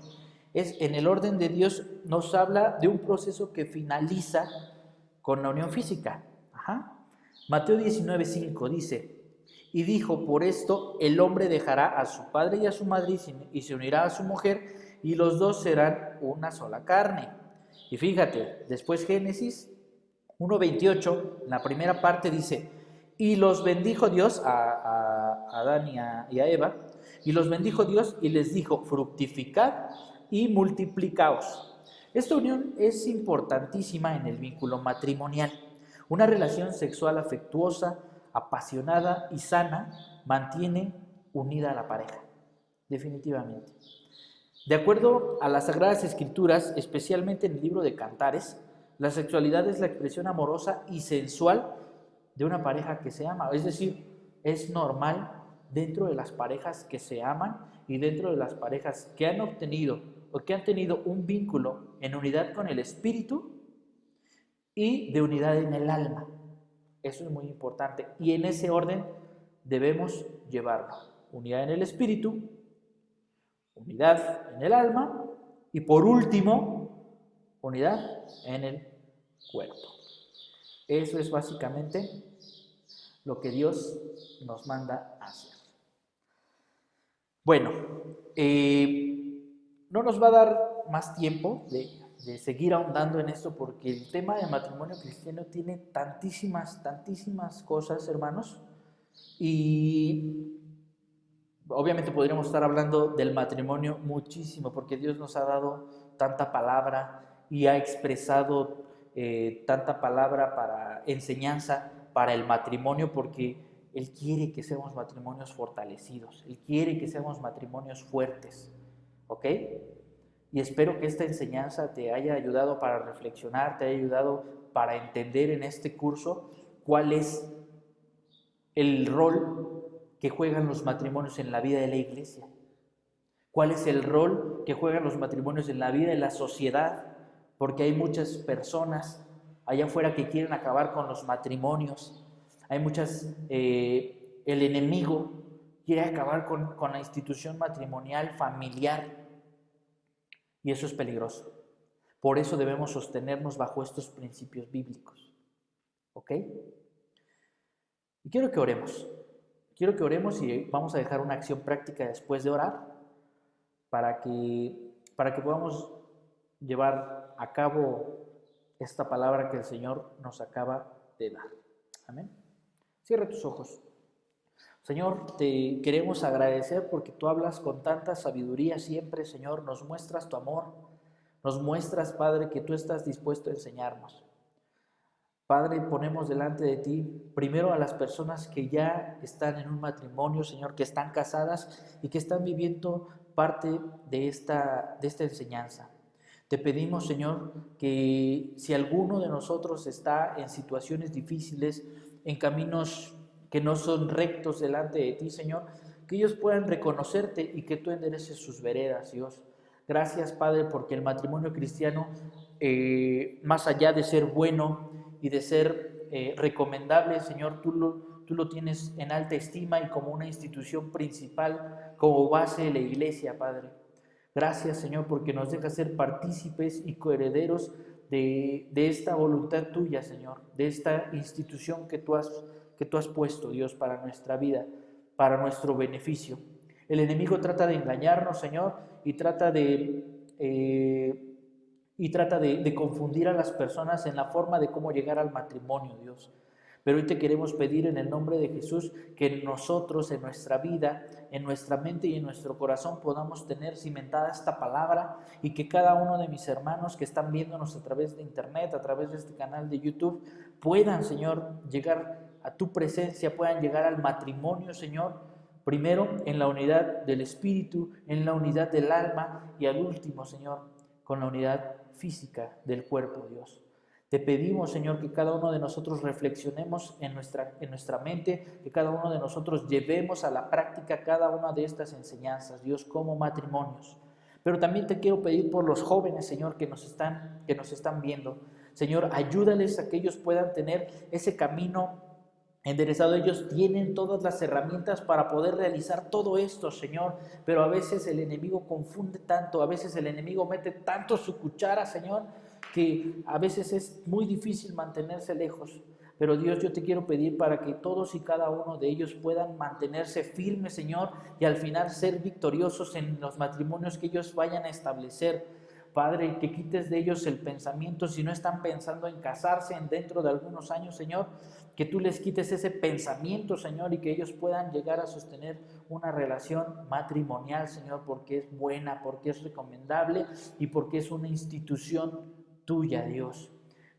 es en el orden de Dios, nos habla de un proceso que finaliza con la unión física. Mateo 19:5 dice: y dijo, por esto el hombre dejará a su padre y a su madre y se unirá a su mujer, y los dos serán una sola carne. Y fíjate, después Génesis 1:28, la primera parte dice: y los bendijo Dios a Adán y a Eva, y los bendijo Dios y les dijo: fructificad y multiplicaos. Esta unión es importantísima en el vínculo matrimonial. Una relación sexual afectuosa, apasionada y sana mantiene unida a la pareja, definitivamente. De acuerdo a las Sagradas Escrituras, especialmente en el libro de Cantares, la sexualidad es la expresión amorosa y sensual de una pareja que se ama. Es decir, es normal dentro de las parejas que se aman y dentro de las parejas que han obtenido o que han tenido un vínculo en unidad con el espíritu y de unidad en el alma. Eso es muy importante y en ese orden debemos llevarlo. Unidad en el espíritu, unidad en el alma y por último, unidad en el cuerpo. Eso es básicamente lo que Dios nos manda a hacer. Bueno, no nos va a dar más tiempo de seguir ahondando en esto porque el tema del matrimonio cristiano tiene tantísimas cosas, hermanos, y obviamente podríamos estar hablando del matrimonio muchísimo porque Dios nos ha dado tanta palabra y ha expresado tanta palabra para enseñanza para el matrimonio porque Él quiere que seamos matrimonios fortalecidos, Él quiere que seamos matrimonios fuertes, ¿ok? Y espero que esta enseñanza te haya ayudado para reflexionar, te haya ayudado para entender en este curso cuál es el rol que juegan los matrimonios en la vida de la iglesia, cuál es el rol que juegan los matrimonios en la vida de la sociedad, porque hay muchas personas allá afuera que quieren acabar con los matrimonios, hay muchas, el enemigo quiere acabar con la institución matrimonial familiar, y eso es peligroso. Por eso debemos sostenernos bajo estos principios bíblicos. ¿Ok? Y quiero que oremos y vamos a dejar una acción práctica después de orar para que podamos llevar a cabo esta palabra que el Señor nos acaba de dar. Amén. Cierra tus ojos. Señor, te queremos agradecer porque tú hablas con tanta sabiduría siempre, Señor, nos muestras tu amor, nos muestras, Padre, que tú estás dispuesto a enseñarnos. Padre, ponemos delante de ti primero a las personas que ya están en un matrimonio, Señor, que están casadas y que están viviendo parte de esta enseñanza. Te pedimos, Señor, que si alguno de nosotros está en situaciones difíciles, en caminos que no son rectos delante de ti, Señor, que ellos puedan reconocerte y que tú endereces sus veredas, Dios. Gracias, Padre, porque el matrimonio cristiano, más allá de ser bueno y de ser recomendable, Señor, tú lo tienes en alta estima y como una institución principal, como base de la iglesia, Padre. Gracias, Señor, porque nos dejas ser partícipes y coherederos de esta voluntad tuya, Señor, de esta institución que tú has puesto, Dios, para nuestra vida, para nuestro beneficio. El enemigo trata de engañarnos, Señor, y trata de confundir a las personas en la forma de cómo llegar al matrimonio, Dios. Pero hoy te queremos pedir en el nombre de Jesús que nosotros en nuestra vida, en nuestra mente y en nuestro corazón podamos tener cimentada esta palabra y que cada uno de mis hermanos que están viéndonos a través de internet, a través de este canal de YouTube, puedan, Señor, llegar a tu presencia, puedan llegar al matrimonio, Señor, primero en la unidad del espíritu, en la unidad del alma y al último, Señor, con la unidad física del cuerpo, Dios. Te pedimos, Señor, que cada uno de nosotros reflexionemos en nuestra mente, que cada uno de nosotros llevemos a la práctica cada una de estas enseñanzas, Dios, como matrimonios. Pero también te quiero pedir por los jóvenes, Señor, que nos están viendo. Señor, ayúdales a que ellos puedan tener ese camino enderezado. Ellos tienen todas las herramientas para poder realizar todo esto, Señor, pero a veces el enemigo confunde tanto, a veces el enemigo mete tanto su cuchara, Señor, que a veces es muy difícil mantenerse lejos. Pero Dios, yo te quiero pedir para que todos y cada uno de ellos puedan mantenerse firmes, Señor, y al final ser victoriosos en los matrimonios que ellos vayan a establecer. Padre, que quites de ellos el pensamiento, si no están pensando en casarse dentro de algunos años, Señor, que tú les quites ese pensamiento, Señor, y que ellos puedan llegar a sostener una relación matrimonial, Señor, porque es buena, porque es recomendable y porque es una institución tuya, Dios.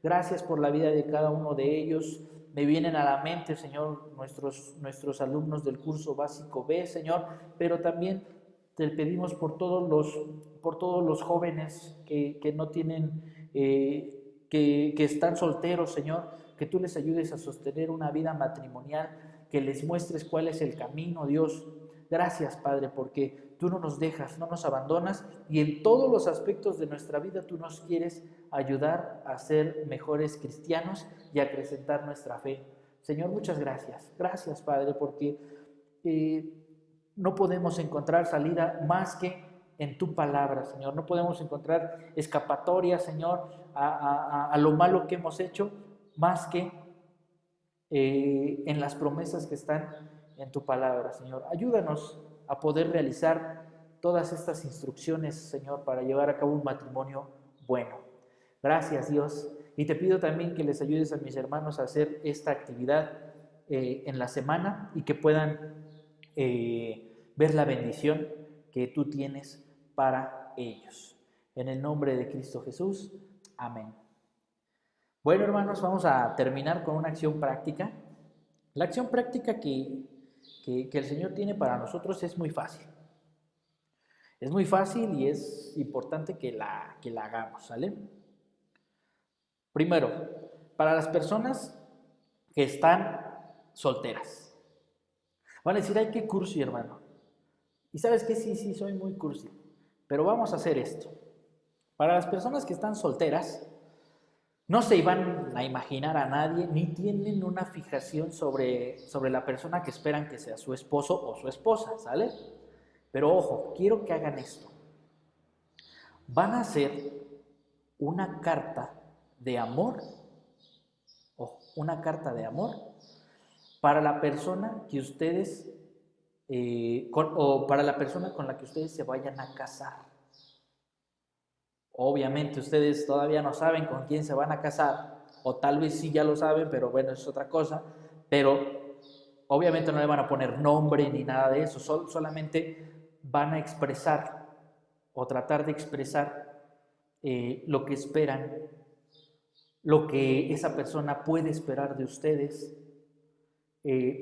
Gracias por la vida de cada uno de ellos. Me vienen a la mente, Señor, nuestros alumnos del curso básico B, Señor, pero también te pedimos por todos los jóvenes que no tienen, que están solteros, Señor, que tú les ayudes a sostener una vida matrimonial, que les muestres cuál es el camino, Dios. Gracias, Padre, porque tú no nos dejas, no nos abandonas y en todos los aspectos de nuestra vida tú nos quieres ayudar a ser mejores cristianos y a acrecentar nuestra fe. Señor, muchas gracias. Gracias, Padre, porque no podemos encontrar salida más que en tu palabra, Señor. No podemos encontrar escapatoria, Señor, a lo malo que hemos hecho, más que en las promesas que están en tu palabra, Señor. Ayúdanos a poder realizar todas estas instrucciones, Señor, para llevar a cabo un matrimonio bueno. Gracias, Dios. Y te pido también que les ayudes a mis hermanos a hacer esta actividad en la semana y que puedan ver la bendición que tú tienes para ellos. En el nombre de Cristo Jesús. Amén. Bueno, hermanos, vamos a terminar con una acción práctica. La acción práctica que el Señor tiene para nosotros es muy fácil. Es muy fácil y es importante que la hagamos, ¿sale? Primero, para las personas que están solteras. Van a decir, ay, qué cursi, hermano. Y sabes que sí, soy muy cursi. Pero vamos a hacer esto. Para las personas que están solteras, no se iban a imaginar a nadie, ni tienen una fijación sobre la persona que esperan que sea su esposo o su esposa, ¿sale? Pero ojo, quiero que hagan esto. Van a hacer una carta de amor, una carta de amor para la persona que ustedes, o para la persona con la que ustedes se vayan a casar. Obviamente ustedes todavía no saben con quién se van a casar, o tal vez sí ya lo saben, pero bueno, es otra cosa. Pero obviamente no le van a poner nombre ni nada de eso, solamente van a expresar o tratar de expresar lo que esperan, lo que esa persona puede esperar de ustedes,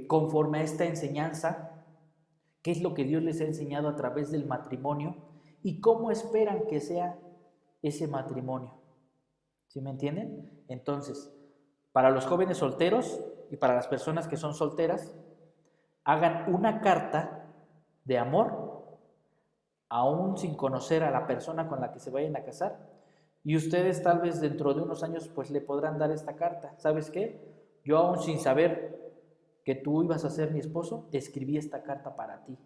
conforme a esta enseñanza, qué es lo que Dios les ha enseñado a través del matrimonio y cómo esperan que sea ese matrimonio. ¿Sí me entienden? Entonces, para los jóvenes solteros y para las personas que son solteras, hagan una carta de amor, aún sin conocer a la persona con la que se vayan a casar, y ustedes tal vez dentro de unos años pues le podrán dar esta carta. ¿Sabes qué? Yo aún sin saber que tú ibas a ser mi esposo, escribí esta carta para ti,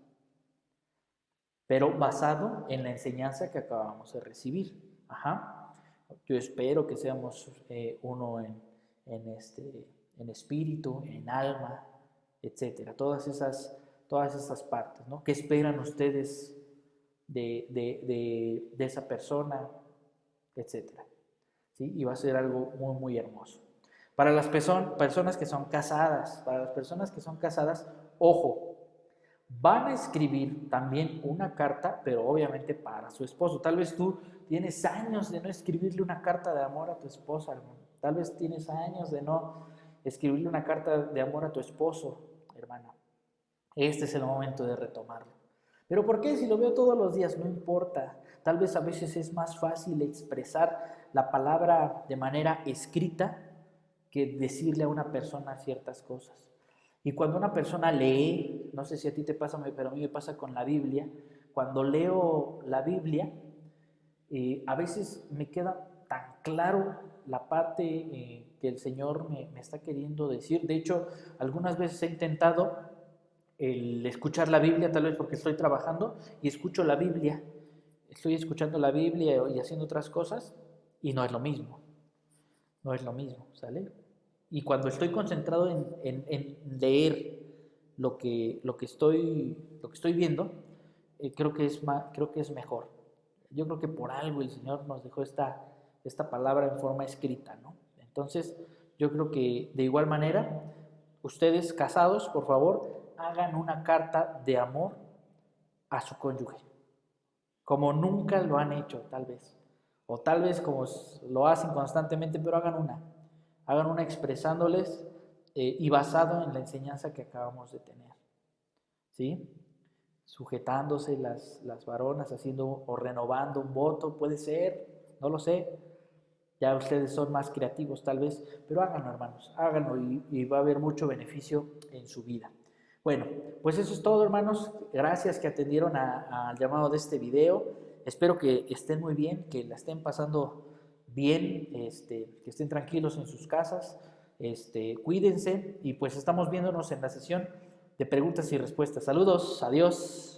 pero basado en la enseñanza que acabamos de recibir. Yo espero que seamos uno en espíritu, en alma, etcétera. Todas esas partes, ¿no? ¿Qué esperan ustedes de esa persona, etcétera? ¿Sí? Y va a ser algo muy, muy hermoso. Para las personas que son casadas, ojo, van a escribir también una carta, pero obviamente para su esposo. Tal vez tú tienes años de no escribirle una carta de amor a tu esposa, hermano. Tal vez tienes años de no escribirle una carta de amor a tu esposo, hermana. Este es el momento de retomarlo. ¿Pero por qué? Si lo veo todos los días, no importa. Tal vez a veces es más fácil expresar la palabra de manera escrita que decirle a una persona ciertas cosas. Y cuando una persona lee, no sé si a ti te pasa, pero a mí me pasa con la Biblia, cuando leo la Biblia, a veces me queda tan claro la parte que el Señor me está queriendo decir. De hecho, algunas veces he intentado el escuchar la Biblia, tal vez porque estoy trabajando y escucho la Biblia, estoy escuchando la Biblia y haciendo otras cosas, y no es lo mismo, ¿sale? Y cuando estoy concentrado en leer lo que estoy viendo, creo que es mejor. Yo creo que por algo el Señor nos dejó esta palabra en forma escrita, ¿no? Entonces, yo creo que de igual manera, ustedes casados, por favor, hagan una carta de amor a su cónyuge, como nunca lo han hecho, tal vez. O tal vez como lo hacen constantemente, pero hagan una expresándoles y basado en la enseñanza que acabamos de tener, ¿sí? Sujetándose las varonas, haciendo o renovando un voto, puede ser, no lo sé, ya ustedes son más creativos tal vez, pero háganlo, hermanos, háganlo y va a haber mucho beneficio en su vida. Bueno, pues eso es todo, hermanos. Gracias que atendieron al llamado de este video. Espero que estén muy bien, que la estén pasando bien, que estén tranquilos en sus casas, cuídense y pues estamos viéndonos en la sesión de preguntas y respuestas. Saludos, adiós.